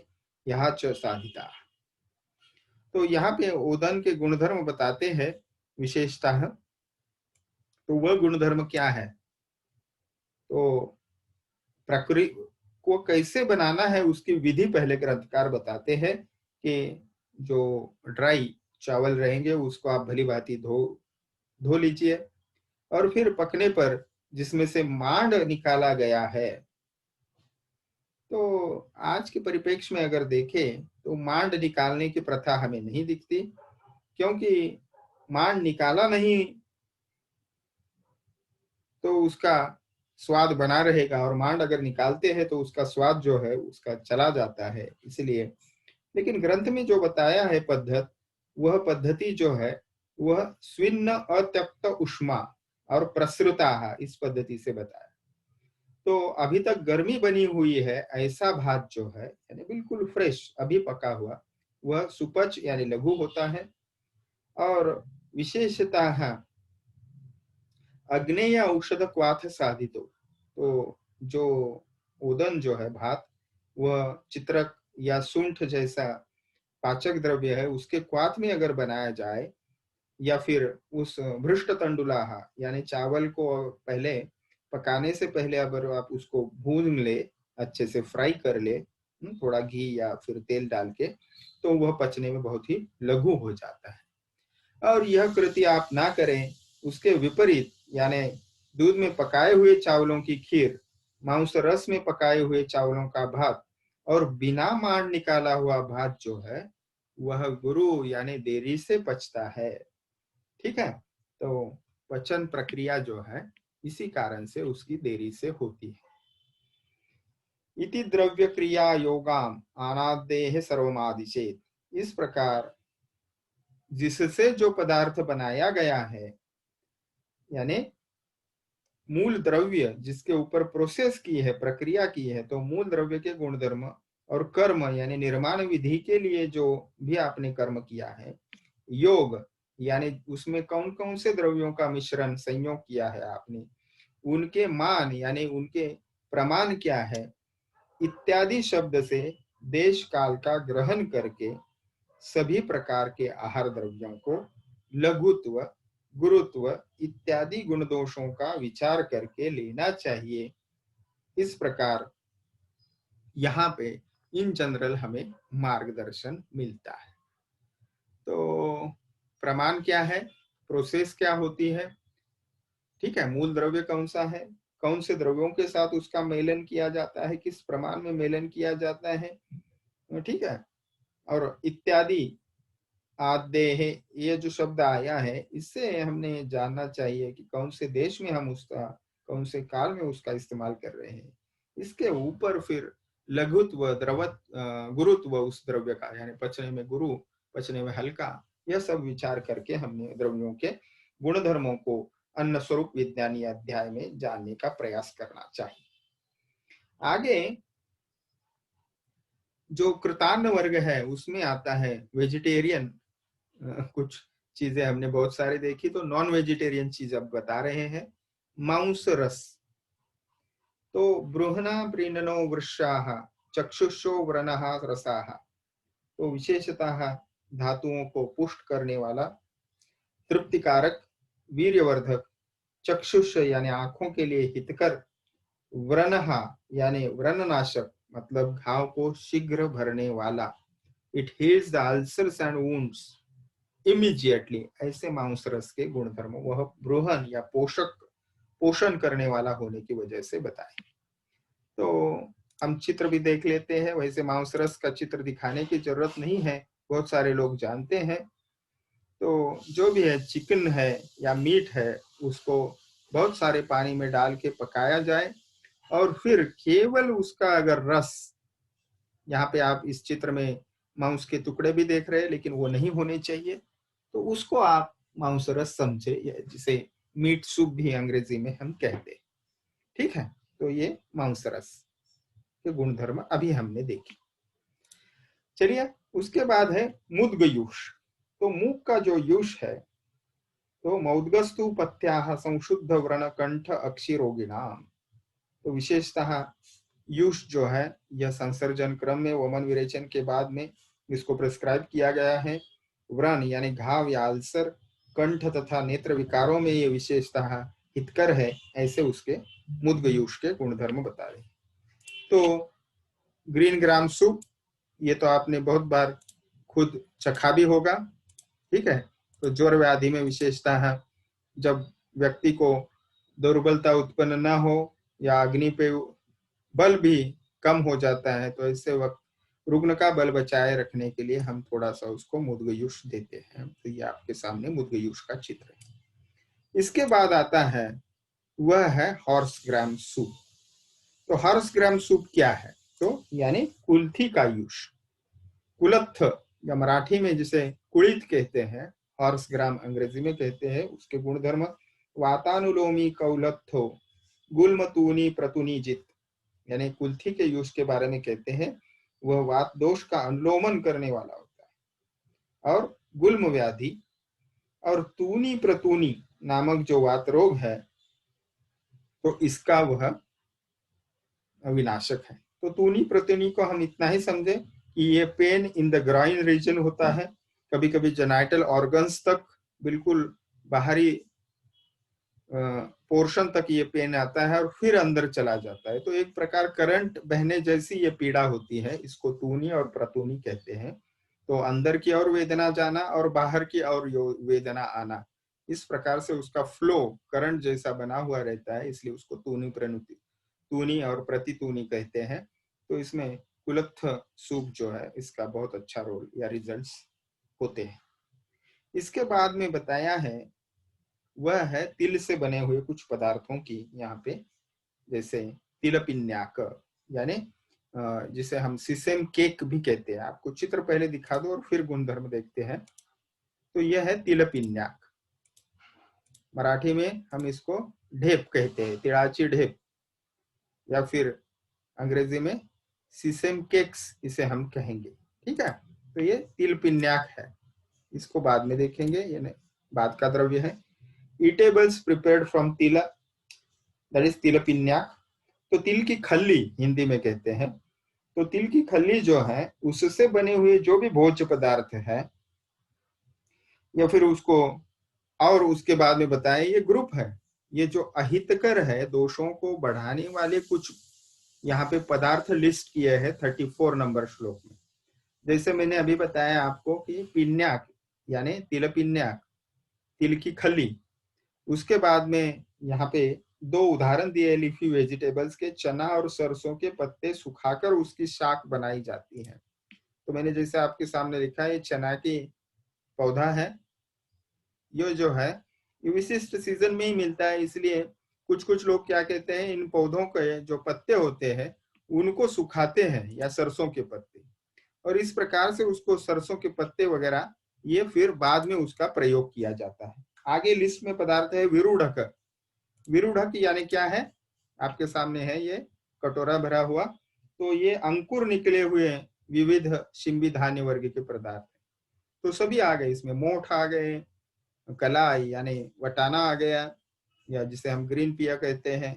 यह च साधिता। तो यहाँ पे ओदन के गुणधर्म बताते हैं विशेषतः। तो वह गुणधर्म क्या है? तो प्रकृति को कैसे बनाना है उसकी विधि पहले ग्रंथकार बताते हैं कि जो ड्राई चावल रहेंगे उसको आप भली भांति धो लीजिए, और फिर पकने पर जिसमें से मांड निकाला गया है। तो आज के परिप्रेक्ष्य में अगर देखें तो मांड निकालने की प्रथा हमें नहीं दिखती, क्योंकि मांड निकाला नहीं तो उसका स्वाद बना रहेगा, और मांड अगर निकालते हैं तो उसका स्वाद जो है उसका चला जाता है। इसलिए लेकिन ग्रंथ में जो बताया है वह पद्धति जो है वह स्विन्न अत्यक्त उष्मा और प्रसृता, इस पद्धति से बताया। तो अभी तक गर्मी बनी हुई है ऐसा भात जो है, यानी बिल्कुल फ्रेश अभी पका हुआ, वह सुपच यानी लघु होता है। और विशेषतः अग्नेय औषध क्वाथ साधितो, तो जो ओदन जो है भात, वह चित्रक या सूंठ जैसा पाचक द्रव्य है उसके क्वाथ में अगर बनाया जाए, या फिर उस भ्रष्ट तंडुलाहा यानी चावल को पहले पकाने से पहले अगर आप उसको भून ले, अच्छे से फ्राई कर ले, थोड़ा घी या फिर तेल डाल के, तो वह पचने में बहुत ही लघु हो जाता है। और यह कृति आप ना करें, उसके विपरीत यानी दूध में पकाए हुए चावलों की खीर, मांस रस में पकाए हुए चावलों का भात और बिना मांड निकाला हुआ भात जो है वह गुरु यानी देरी से पचता है। ठीक है। तो पचन प्रक्रिया जो है इसी कारण से उसकी देरी से होती है। इति द्रव्य क्रिया योगाम अनादेह सर्वमादिशेत, इस प्रकार जिससे जो पदार्थ बनाया गया है यानी मूल द्रव्य जिसके ऊपर प्रोसेस की है, प्रक्रिया की है, तो मूल द्रव्य के गुणधर्म और कर्म यानी निर्माण विधि के लिए जो भी आपने कर्म किया है, योग यानी उसमें कौन कौन से द्रव्यों का मिश्रण संयोग किया है आपने, उनके मान यानी उनके प्रमाण क्या है, इत्यादि शब्द से देश काल का ग्रहण करके सभी प्रकार के आहार द्रव्यों को लघुत्व, गुरुत्व इत्यादि गुण दोषों का विचार करके लेना चाहिए। इस प्रकार यहाँ पे इन जनरल हमें मार्गदर्शन मिलता है। तो प्रमाण क्या है, प्रोसेस क्या होती है, ठीक है, मूल द्रव्य कौन सा है, कौन से द्रव्यों के साथ उसका मेलन किया जाता है, किस प्रमाण में मेलन किया जाता है, ठीक है, और इत्यादि आदेह, ये जो शब्द आया है इससे हमने जानना चाहिए कि कौन से देश में हम उसका, कौन से काल में उसका इस्तेमाल कर रहे हैं। इसके ऊपर फिर लघुत्व, द्रवत, गुरुत्व उस द्रव्य का, यानी पचने में गुरु, पचने में हल्का, यह सब विचार करके हमने द्रव्यों के गुणधर्मों को अन्न स्वरूप विज्ञानी अध्याय में जानने का प्रयास करना चाहिए। आगे जो कृतान्न वर्ग है उसमें आता है वेजिटेरियन, कुछ चीजें हमने बहुत सारी देखी, तो नॉन वेजिटेरियन चीज अब बता रहे हैं। मांस रस, तो बृहना प्रीणनो वृषाः चक्षुषो व्रणः रसाः, तो विशेषतः धातुओं को पुष्ट करने वाला, तृप्तिकारक, वीर्यवर्धक, चक्षुष यानी आंखों के लिए हितकर, व्रणः यानी व्रणनाशक मतलब घाव को शीघ्र भरने वाला, it heels the ulcers and wounds immediately, ऐसे मांस रस के गुणधर्म वह ब्रूहन या पोषक, पोषण करने वाला होने की वजह से बताए। तो हम चित्र भी देख लेते हैं, वैसे मांस रस का चित्र दिखाने की जरूरत नहीं है, बहुत सारे लोग जानते हैं। तो जो भी है, चिकन है या मीट है, उसको बहुत सारे पानी में डाल के पकाया जाए और फिर केवल उसका अगर रस, यहाँ पे आप इस चित्र में मांस के टुकड़े भी देख रहे हैं लेकिन वो नहीं होने चाहिए, तो उसको आप मांस रस समझे, जिसे मीट सूप भी अंग्रेजी में हम कहते हैं, ठीक है। तो ये मांस रस के गुणधर्म अभी हमने देखे। चलिए, उसके बाद है मुद्गयूष, तो मूक का जो यूष है, तो मौद्गस्तु पथ्याः संशुद्ध व्रण कंठ अक्षिरोगिणाम, तो विशेषतः यूष जो है यह संसर्जन क्रम में वमन विरेचन के बाद में इसको प्रिस्क्राइब किया गया है। व्रण यानी घाव या अल्सर, कंठ तथा नेत्र विकारों में ये विशेषतः हितकर है, ऐसे उसके मुद्गयूष के गुणधर्म बता रहे। तो ग्रीन ग्राम सूप, ये तो आपने बहुत बार खुद चखा भी होगा, ठीक है। तो ज्वर व्याधि में विशेषतः जब व्यक्ति को दुर्बलता उत्पन्न न हो या अग्नि पे बल भी कम हो जाता है, तो ऐसे वक्त रुग्ण का बल बचाए रखने के लिए हम थोड़ा सा उसको मुद्गयूष देते हैं। तो ये आपके सामने मुद्गयूष का चित्र है। इसके बाद आता है वह है हॉर्स ग्राम सूप। तो हॉर्स ग्राम सूप क्या है, तो यानी कुल्थी का यूष, कुलत्थ या मराठी में जिसे कुलित कहते हैं, हॉर्स ग्राम अंग्रेजी में कहते हैं, उसके गुणधर्म वातानुलोमी कौलत्थो गुल्मतूनी प्रतुनीजित, यानी कुल्थी के यूष के बारे में कहते हैं, वह वात दोष का अनुलोमन करने वाला होता है, और गुल्म व्याधि और तूनी प्रतूनी नामक जो वात रोग है, तो इसका वह विनाशक है। तो तूनी प्रतूनी को हम इतना ही समझे कि ये pain in the groin region होता है, कभी कभी जेनाइटल ऑर्गन्स तक, बिल्कुल बाहरी पोर्शन तक ये पेन आता है और फिर अंदर चला जाता है। तो एक प्रकार करंट बहने जैसी ये पीड़ा होती है, इसको तूनी और प्रतूनी कहते हैं। तो अंदर की ओर वेदना जाना और बाहर की ओर वेदना आना, इस प्रकार से उसका फ्लो करंट जैसा बना हुआ रहता है, इसलिए उसको तूनी प्रनुति, तूनी और प्रतितूनी कहते हैं। तो इसमें कुलत्थ सूप जो है इसका बहुत अच्छा रोल या रिजल्ट्स होते हैं। इसके बाद में बताया है वह है तिल से बने हुए कुछ पदार्थों की, यहाँ पे जैसे तिलपिन्याक, यानी जिसे हम सिसेम केक भी कहते हैं। आपको चित्र पहले दिखा दो और फिर गुणधर्म देखते हैं। तो यह है तिलपिन्याक। मराठी में हम इसको ढेप कहते हैं, तिड़ाची ढेप, या फिर अंग्रेजी में सीसेम केक्स इसे हम कहेंगे। ठीक है, तो ये तिल पिन्याक है, इसको बाद में देखेंगे, ये बाद का द्रव्य है। ईटेबल्स प्रिपेयर्ड फ्रॉम तिला, दैट इज तिल पिन्याक। तो तिल की खल्ली हिंदी में कहते हैं। तो तिल की खल्ली जो है उससे बने हुए जो भी भोज्य पदार्थ है, या फिर उसको, और उसके बाद में बताएं ये ग्रुप है, ये जो अहितकर है, दोषों को बढ़ाने वाले कुछ यहाँ पे पदार्थ लिस्ट किए हैं 34 नंबर श्लोक में। जैसे मैंने अभी बताया आपको कि पिन्याक यानी तिल पिन्याक, तिल की खली। उसके बाद में यहाँ पे दो उदाहरण दिए लीफी वेजिटेबल्स के, चना और सरसों के पत्ते सुखाकर उसकी शाक बनाई जाती है। तो मैंने जैसे आपके सामने लिखा है, ये चना की पौधा है, ये जो है ये विशिष्ट सीजन में ही मिलता है, इसलिए कुछ कुछ लोग क्या कहते हैं, इन पौधों के जो पत्ते होते हैं उनको सुखाते हैं, या सरसों के पत्ते, और इस प्रकार से उसको सरसों के पत्ते वगैरह ये फिर बाद में उसका प्रयोग किया जाता है। आगे लिस्ट में पदार्थ है विरूढ़क। विरूढ़क यानी क्या है, आपके सामने है ये कटोरा भरा हुआ। तो ये अंकुर निकले हुए विविध शिंबी धान्य वर्ग के पदार्थ, तो सभी आ गए इसमें। मोठ आ गए, कलाई यानी वटाना आ गया, या जिसे हम ग्रीन पिया कहते हैं,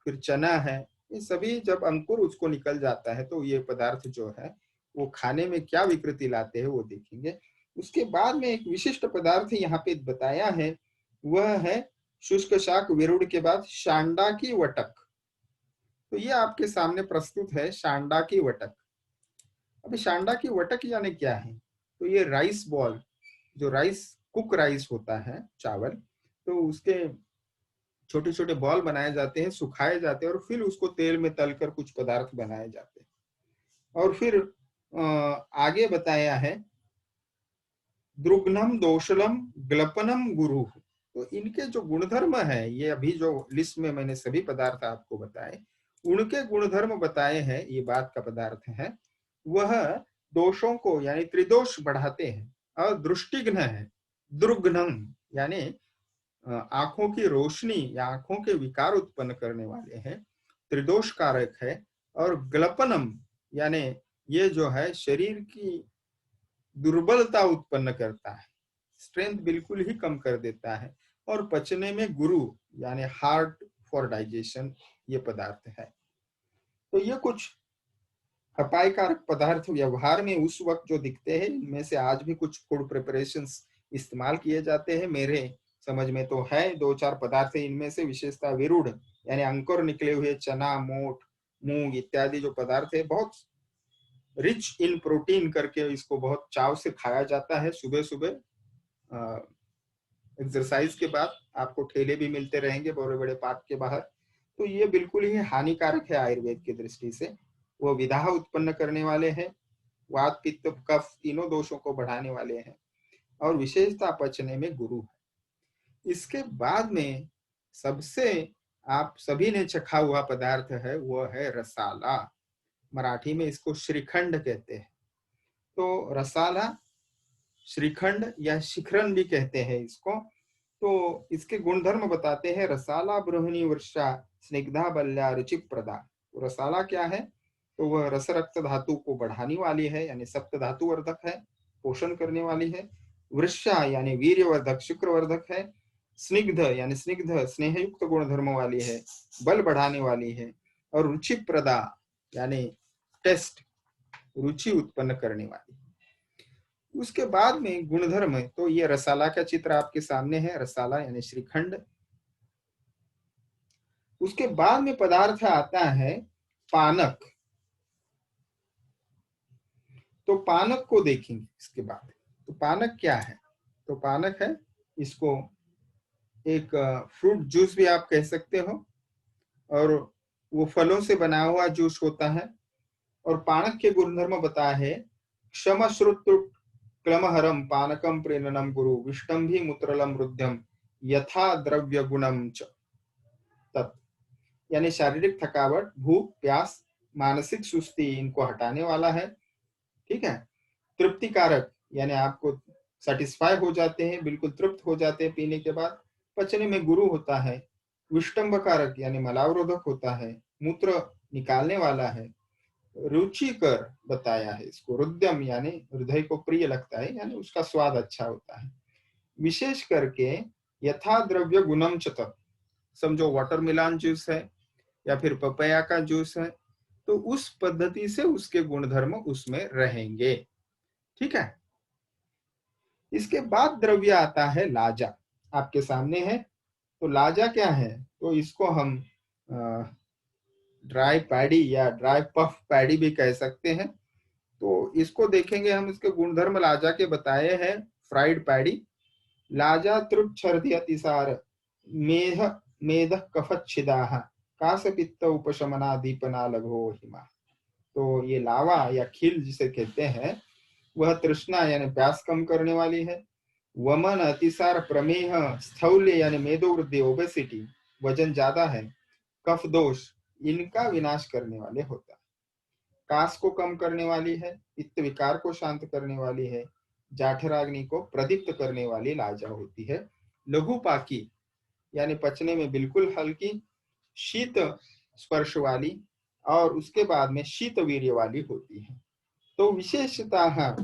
फिर चना है। ये सभी जब अंकुर उसको निकल जाता है तो ये पदार्थ जो है वो खाने में क्या विकृति लाते हैं वो देखेंगे। उसके बाद में एक विशिष्ट पदार्थ यहाँ पे बताया है, वह है शुष्क शाक विरुड़ के बाद शांडा की वटक। तो ये आपके सामने प्रस्तुत है शांडा की वटक। अभी शांडा की वटक यानी क्या है, तो ये राइस बॉल, जो राइस कुक राइस होता है चावल, तो उसके छोटे छोटे बॉल बनाए जाते हैं, सुखाए जाते हैं, और फिर उसको तेल में तलकर कुछ पदार्थ बनाए जाते हैं। और फिर आगे बताया है द्रुग्नम दोषलम ग्लपनम गुरु। तो इनके जो गुणधर्म है, ये अभी जो लिस्ट में मैंने सभी पदार्थ आपको बताए, उनके गुणधर्म बताए हैं, ये बात का पदार्थ है, वह दोषों को यानी त्रिदोष बढ़ाते हैं, और दृष्टिघ्न है, दुर्घ्नम यानी आंखों की रोशनी या आंखों के विकार उत्पन्न करने वाले हैं, त्रिदोष कारक है। और ग्लपनम यानी ये जो है शरीर की दुर्बलता उत्पन्न करता है, स्ट्रेंथ बिल्कुल ही कम कर देता है। और पचने में गुरु यानी हार्ड फॉर डाइजेशन ये पदार्थ है। तो ये कुछ अपायकारक पदार्थ व्यवहार में उस वक्त जो दिखते हैं, इनमें से आज भी कुछ फूड प्रिपरेशंस इस्तेमाल किए जाते हैं। मेरे समझ में तो है दो चार पदार्थ, इनमें से विशेषता विरुड़ यानी अंकुर निकले हुए चना, मोठ, मूंग इत्यादि जो पदार्थ है, बहुत रिच इन प्रोटीन करके इसको बहुत चाव से खाया जाता है। सुबह सुबह एक्सरसाइज के बाद आपको ठेले भी मिलते रहेंगे बड़े बड़े पार्क के बाहर। तो ये बिल्कुल ही हानिकारक है आयुर्वेद की दृष्टि से। वो विदाह उत्पन्न करने वाले हैं, वात पित्त कफ तीनों दोषों को बढ़ाने वाले हैं, और विशेषता पचने में गुरु है। इसके बाद में सबसे आप सभी ने चखा हुआ पदार्थ है, वो है रसाला। मराठी में इसको श्रीखंड कहते हैं। तो रसाला, श्रीखंड या शिखरन भी कहते हैं इसको। तो इसके गुणधर्म बताते हैं, रसाला बृहणी वर्षा स्निग्धा बल्या रुचिप्रदा। रसाला क्या है, तो वह रस रक्त धातु को बढ़ाने वाली है, यानी सप्त धातु वर्धक है, पोषण करने वाली है। वृषा यानी वीर्यवर्धक शुक्रवर्धक है। स्निग्ध यानी स्निग्ध स्नेहयुक्त गुणधर्म वाली है, बल बढ़ाने वाली है। और रुचिप्रदा यानी टेस्ट, रुचि उत्पन्न करने वाली। उसके बाद में गुणधर्म है, तो ये रसाला का चित्र आपके सामने है, रसाला यानी श्रीखंड। उसके बाद में पदार्थ आता है पानक। तो पानक को देखेंगे इसके बाद। तो पानक क्या है, तो पानक है, इसको एक फ्रूट जूस भी आप कह सकते हो, और वो फलों से बना हुआ जूस होता है। और पानक के गुणधर्म बताया है, क्षम श्रुतु क्लमहरम पानकम प्रेरणम गुरु विष्टंभी मूत्रलम रुध्यम यथा द्रव्य गुणम च तत्। यानी शारीरिक थकावट, भूख प्यास, मानसिक सुस्ती इनको हटाने वाला है। ठीक है, तृप्तिकारक यानी आपको सेटिस्फाई हो जाते हैं, बिल्कुल तृप्त हो जाते हैं पीने के बाद। पचने में गुरु होता है, विष्टंभकारक यानी मलावरोधक होता है, मूत्र निकालने वाला है, रुचिकर बताया है इसको, रुद्यम यानी हृदय को प्रिय लगता है, यानी उसका स्वाद अच्छा होता है। विशेष करके यथा द्रव्य गुणम च तत्, समझो वाटरमेलन जूस है या फिर पपैया का जूस है, तो उस पद्धति से उसके गुणधर्म उसमें रहेंगे। ठीक है। इसके बाद द्रव्य आता है लाजा, आपके सामने है। तो लाजा क्या है? तो इसको हम ड्राई पैडी या ड्राई पफ पैडी भी कह सकते हैं। तो इसको देखेंगे हम, इसके गुणधर्म लाजा के बताए हैं। फ्राइड पैडी, लाजा तृप्छर्दि अतिसार, मेह मेध कफच्छिदाः, कास पित्त उपशमना दीपना लघो हिमा। तो ये लावा या खील जिसे कहते हैं, वह तृष्णा यानी प्यास कम करने वाली है। वमन, अतिसार, प्रमेह, स्थौल्य यानी मेदो वृद्धि, ओबेसिटी, वजन ज्यादा है, कफ दोष, इनका विनाश करने वाले होता है। कास को कम करने वाली है, पित्त विकार को शांत करने वाली है, जाठराग्नि को प्रदीप्त करने वाली लाजा होती है। लघु पाकी यानी पचने में बिल्कुल हल्की, शीत स्पर्श वाली और उसके बाद में शीत वीर्य वाली होती है। तो विशेषतः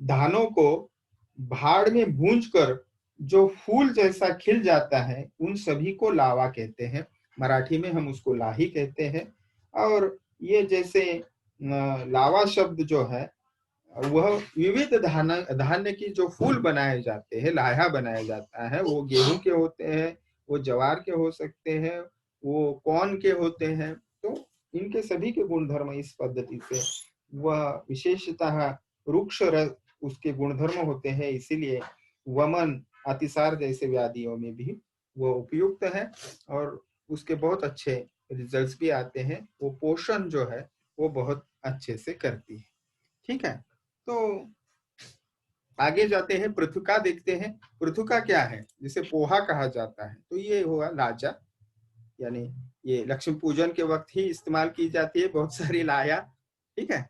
धानों को भाड़ में भूंजकर जो फूल जैसा खिल जाता है, उन सभी को लावा कहते हैं। मराठी में हम उसको लाही कहते हैं। और ये जैसे लावा शब्द जो है, वह विविध धान्य की जो फूल बनाए जाते हैं, लाहा बनाया जाता है, वो गेहूं के होते हैं, वो ज्वार के हो सकते हैं, वो कॉर्न के होते हैं। तो इनके सभी के गुणधर्म इस पद्धति से वह विशेषतः रुक्ष उसके गुणधर्म होते हैं। इसीलिए वमन, अतिसार जैसे व्याधियों में भी वो उपयुक्त है और उसके बहुत अच्छे रिजल्ट्स भी आते हैं। वो पोषण जो है वो बहुत अच्छे से करती है। ठीक है। तो आगे जाते हैं, पृथुका देखते हैं। पृथुका क्या है? जिसे पोहा कहा जाता है। तो ये हुआ लाजा, यानी ये लक्ष्मी पूजन के वक्त ही इस्तेमाल की जाती है बहुत सारी लाया। ठीक है।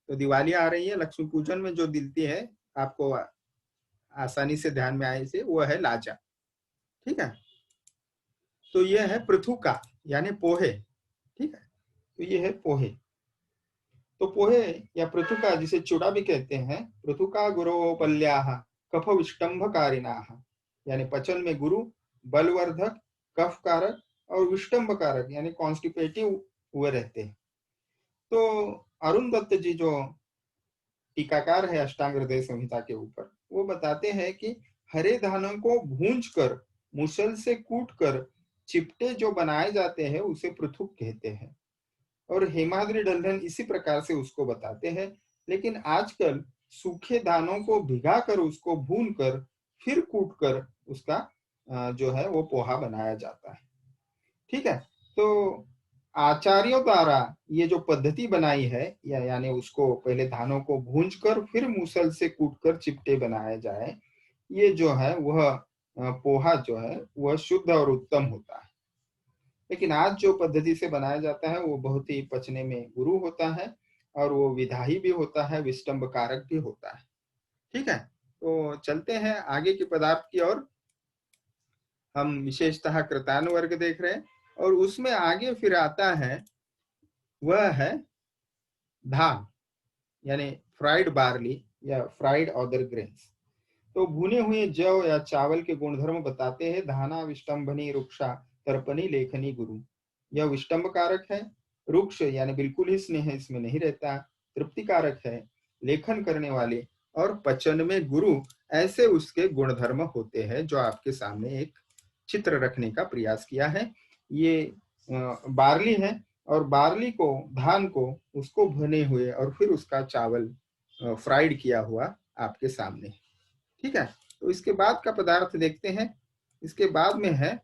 तो दिवाली आ रही है, लक्ष्मी पूजन में जो दिलती है आपको आसानी से ध्यान में आए से, वो है लाजा। ठीक है। तो ये है पृथुका यानी पोहे। ठीक है। तो ये है पोहे। तो पोहे या पृथुका, जिसे चूड़ा भी कहते हैं, पृथुका गुरोपल्याः कफ विष्टंभकारिणाः, यानी पचन में गुरु, बलवर्धक, कफ कारक और विष्टंभ कारक यानी कॉन्स्टिपेटिव हुए रहते हैं। तो अरुण दत्त जी जो टीकाकार है अष्टांग हृदय संहिता के ऊपर, वो बताते हैं कि हरे धानों को भूंज कर, मुसल से कूट कर चिपटे जो बनाए जाते हैं उसे पृथुक कहते हैं। और हेमाद्रि ढल्लन इसी प्रकार से उसको बताते हैं। लेकिन आजकल सूखे दानों को भिगाकर उसको भून कर फिर कूट कर उसका जो है वो पोहा बनाया जाता है। ठीक है। तो आचार्यों द्वारा ये जो पद्धति बनाई है, या यानी उसको पहले धानों को भूंज कर फिर मूसल से कूट कर चिपटे बनाया जाए, ये जो है वह पोहा जो है वह शुद्ध और उत्तम होता है। लेकिन आज जो पद्धति से बनाया जाता है वो बहुत ही पचने में गुरु होता है और वो विधाही भी होता है, विष्टंभ कारक भी होता है। ठीक है। तो चलते हैं आगे के पदार्थ की ओर। हम विशेषतः कृतान वर्ग देख रहे हैं और उसमें आगे फिर आता है वह है धान, यानी फ्राइड बार्ली या फ्राइड अदर ग्रेन्स। तो भुने हुए जौ या चावल के गुणधर्म बताते हैं। धाना विष्टंभनी रुक्षा तर्पणी लेखनी गुरु, यह विष्टंभ कारक है। रुक्ष यानी बिल्कुल ही स्नेह इसमें नहीं रहता, तृप्ति कारक है, लेखन करने वाले और पचन में गुरु, ऐसे उसके गुणधर्म होते हैं जो आपके सामने एक चित्र रखने का प्रयास किया है। ये बार्ली है और बार्ली को, धान को, उसको भुने हुए और फिर उसका चावल फ्राइड किया हुआ आपके सामने। ठीक है। तो इसके बाद का पदार्थ देखते हैं। इसके बाद में है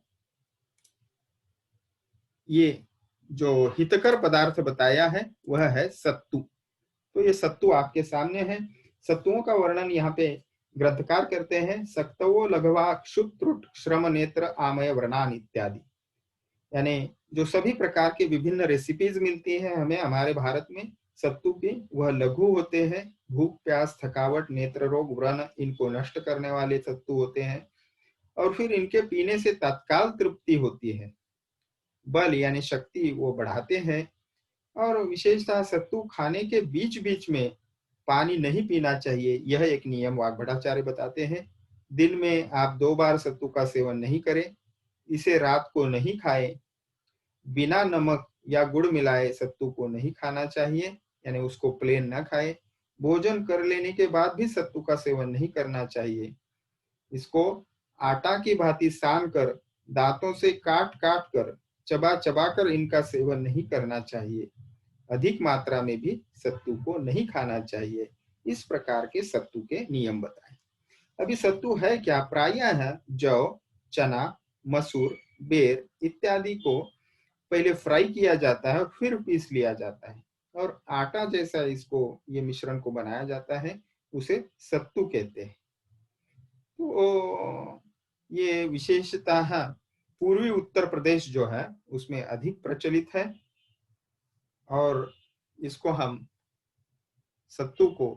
ये जो हितकर पदार्थ बताया है वह है सत्तू। तो ये सत्तू आपके सामने है। सत्तुओं का वर्णन यहाँ पे ग्रंथकार करते हैं। सक्तवो लघवा क्षुत्रुट श्रम नेत्र आमय व्रणान इत्यादि, यानी जो सभी प्रकार के विभिन्न रेसिपीज मिलती है हमें हमारे भारत में सत्तू की, वह लघु होते हैं। भूख, प्यास, थकावट, नेत्र रोग, व्रण, इनको नष्ट करने वाले सत्तू होते हैं। और फिर इनके पीने से तत्काल तृप्ति होती है। बल यानी शक्ति वो बढ़ाते हैं। और विशेषतः सत्तू खाने के बीच बीच में पानी नहीं पीना चाहिए, यह एक नियम वाग्भटाचार्य बताते हैं। दिन में आप 2 बार सत्तू का सेवन नहीं करें, इसे रात को नहीं खाएं। बिना नमक या गुड़ मिलाए सत्तू को नहीं खाना चाहिए, यानी उसको प्लेन ना खाएं। भोजन कर लेने के बाद भी सत्तू का सेवन नहीं करना चाहिए। इसको आटा की भांति सान कर दांतों से काट काट कर चबा चबा कर इनका सेवन नहीं करना चाहिए। अधिक मात्रा में भी सत्तू को नहीं खाना चाहिए। इस प्रकार के सत्तू के नियम बताए। अभी सत्तू है क्या? प्रायः है जौ, चना, मसूर, बेर इत्यादि को पहले फ्राई किया जाता है, फिर पीस लिया जाता है और आटा जैसा इसको ये मिश्रण को बनाया जाता है, उसे सत्तू कहते हैं। तो ये विशेषतः पूर्वी उत्तर प्रदेश जो है उसमें अधिक प्रचलित है और इसको हम सत्तू को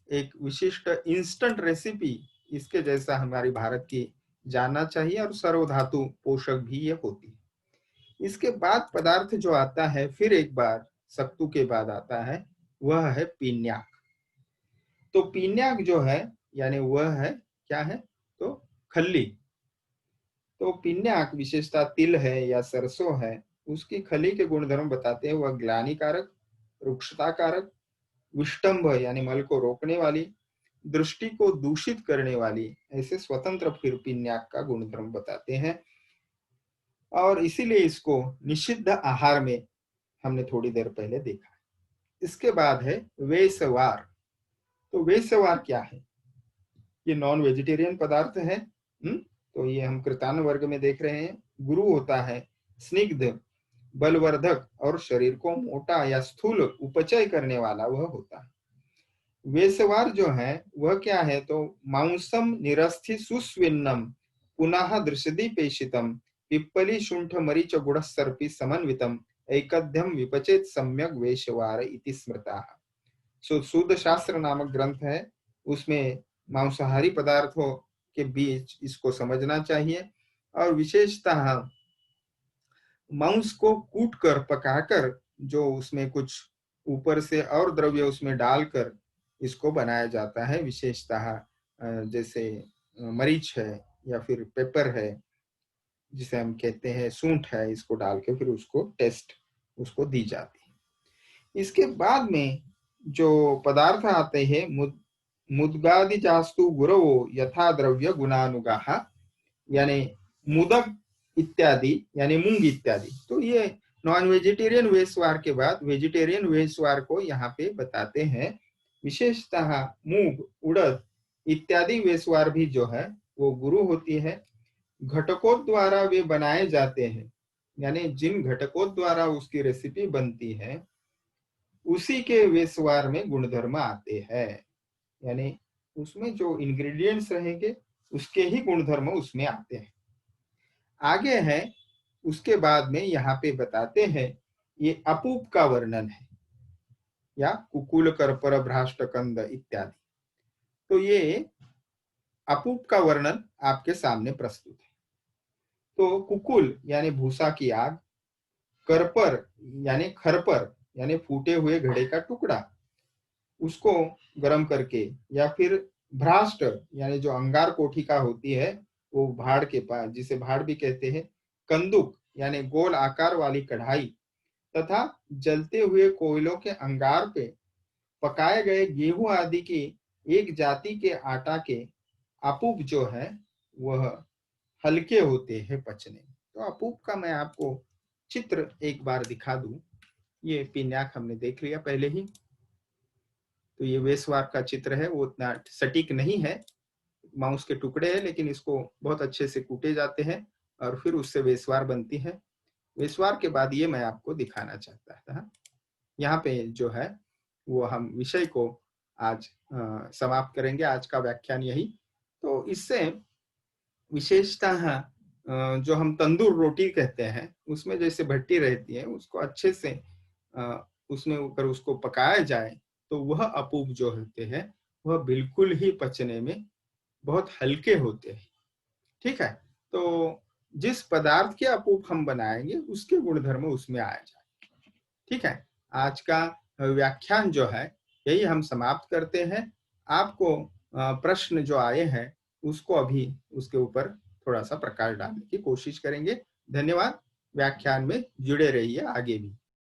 एक विशिष्ट इंस्टेंट रेसिपी इसके जैसा हमारी भारत की जानना चाहिए और सर्वधातु पोषक भी ये होती है। इसके बाद पदार्थ जो आता है फिर एक बार सत्तू के बाद आता है, वह है पीन्याक। तो पीन्याक जो है यानी वह है क्या है? तो खल्ली। तो पीन्याक विशेषता तिल है या सरसों है, उसकी खली के गुणधर्म बताते हैं। वह ग्लानि कारक, रुक्षता कारक, विष्टंभ यानी मल को रोकने वाली, दृष्टि को दूषित करने वाली, ऐसे स्वतंत्र फिर पीन्याक का गुणधर्म बताते हैं। और इसीलिए इसको निषिद्ध आहार में हमने थोड़ी देर पहले देखा। इसके बाद है वेसवार। तो वेसवार क्या है? ये नॉन वेजिटेरियन पदार्थ है। तो ये हम कृतान वर्ग में देख रहे हैं। गुरु होता है स्निग्ध, बलवर्धक और शरीर को मोटा या स्थूल उपचय करने वाला वह होता है। वेसवार जो है वह क्या है? तो मांसम निरस्थि सुस्विन्नम पुनः दृषदि पेशितम पिप्पली शुंठ मरीच गुड़ सर्पी समन्वितम ऐकध्यम विपचेत सम्यक वेशवार इति स्मृता। शुद्ध शास्त्र नामक ग्रंथ है, उसमें मांसाहारी पदार्थों के बीच इसको समझना चाहिए। और विशेषतः मांस को कूट कर पकाकर जो उसमें कुछ ऊपर से और द्रव्य उसमें डालकर इसको बनाया जाता है। विशेषतः जैसे मरीच है या फिर पेपर है, जिसे हम कहते हैं सूंठ है, इसको डाल के फिर उसको टेस्ट उसको दी जाती है। इसके बाद में जो पदार्थ आते हैं मुद्गादि जास्तु गुरवो यथा द्रव्य गुणानुगाह, यानी मुदक इत्यादि यानी मूंग इत्यादि। तो ये नॉन वेजिटेरियन वेशवार के बाद वेजिटेरियन वेशवार को यहाँ पे बताते हैं। विशेषतः मूंग, उड़द इत्यादि वेशवार भी जो है वो गुरु होती है। घटकों द्वारा वे बनाए जाते हैं, यानी जिन घटकों द्वारा उसकी रेसिपी बनती है उसी के वेशवार में गुणधर्म आते हैं, यानी उसमें जो इंग्रेडिएंट्स रहेंगे उसके ही गुणधर्म उसमें आते हैं। आगे है उसके बाद में यहाँ पे बताते हैं ये अपूप का वर्णन है, या कुकुल करपर भ्राष्ट कंद इत्यादि। तो ये अपूप का वर्णन आपके सामने प्रस्तुत है। तो कुकुल यानी भूसा की आग, करपर यानी खरपर यानी फूटे हुए घड़े का टुकड़ा, उसको गर्म करके, या फिर भ्राष्ट यानी जो अंगार कोठिका होती है वो भाड़ के पास, जिसे भाड़ भी कहते हैं, कंदुक यानी गोल आकार वाली कढ़ाई, तथा जलते हुए कोयलों के अंगार पे पकाए गए गेहूं आदि की एक जाति के आटा के अपूप जो है वह हल्के होते हैं पचने। तो अपूप का मैं आपको चित्र एक बार दिखा दूं। ये पिन्याक हमने देख लिया पहले ही। तो ये वेसवार का चित्र है, वो उतना सटीक नहीं है, मांस के टुकड़े हैं, लेकिन इसको बहुत अच्छे से कूटे जाते हैं और फिर उससे वेसवार बनती है। वेसवार के बाद ये मैं आपको दिखाना चाहता था। यहाँ पे जो है वो हम विषय को आज समाप्त करेंगे, आज का व्याख्यान यही। तो इससे विशेषतः जो हम तंदूर रोटी कहते हैं उसमें जैसे भट्टी रहती है, उसको अच्छे से उसमें ऊपर उसको पकाया जाए तो वह अपूप जो होते हैं वह बिल्कुल ही पचने में बहुत हल्के होते हैं। ठीक है। तो जिस पदार्थ के अपूप हम बनाएंगे उसके गुणधर्म उसमें आ जाए। ठीक है, आज का व्याख्यान जो है यही हम समाप्त करते हैं। आपको प्रश्न जो आए हैं उसको अभी उसके ऊपर थोड़ा सा प्रकाश डालने की कोशिश करेंगे। धन्यवाद। व्याख्यान में जुड़े रहिए आगे भी।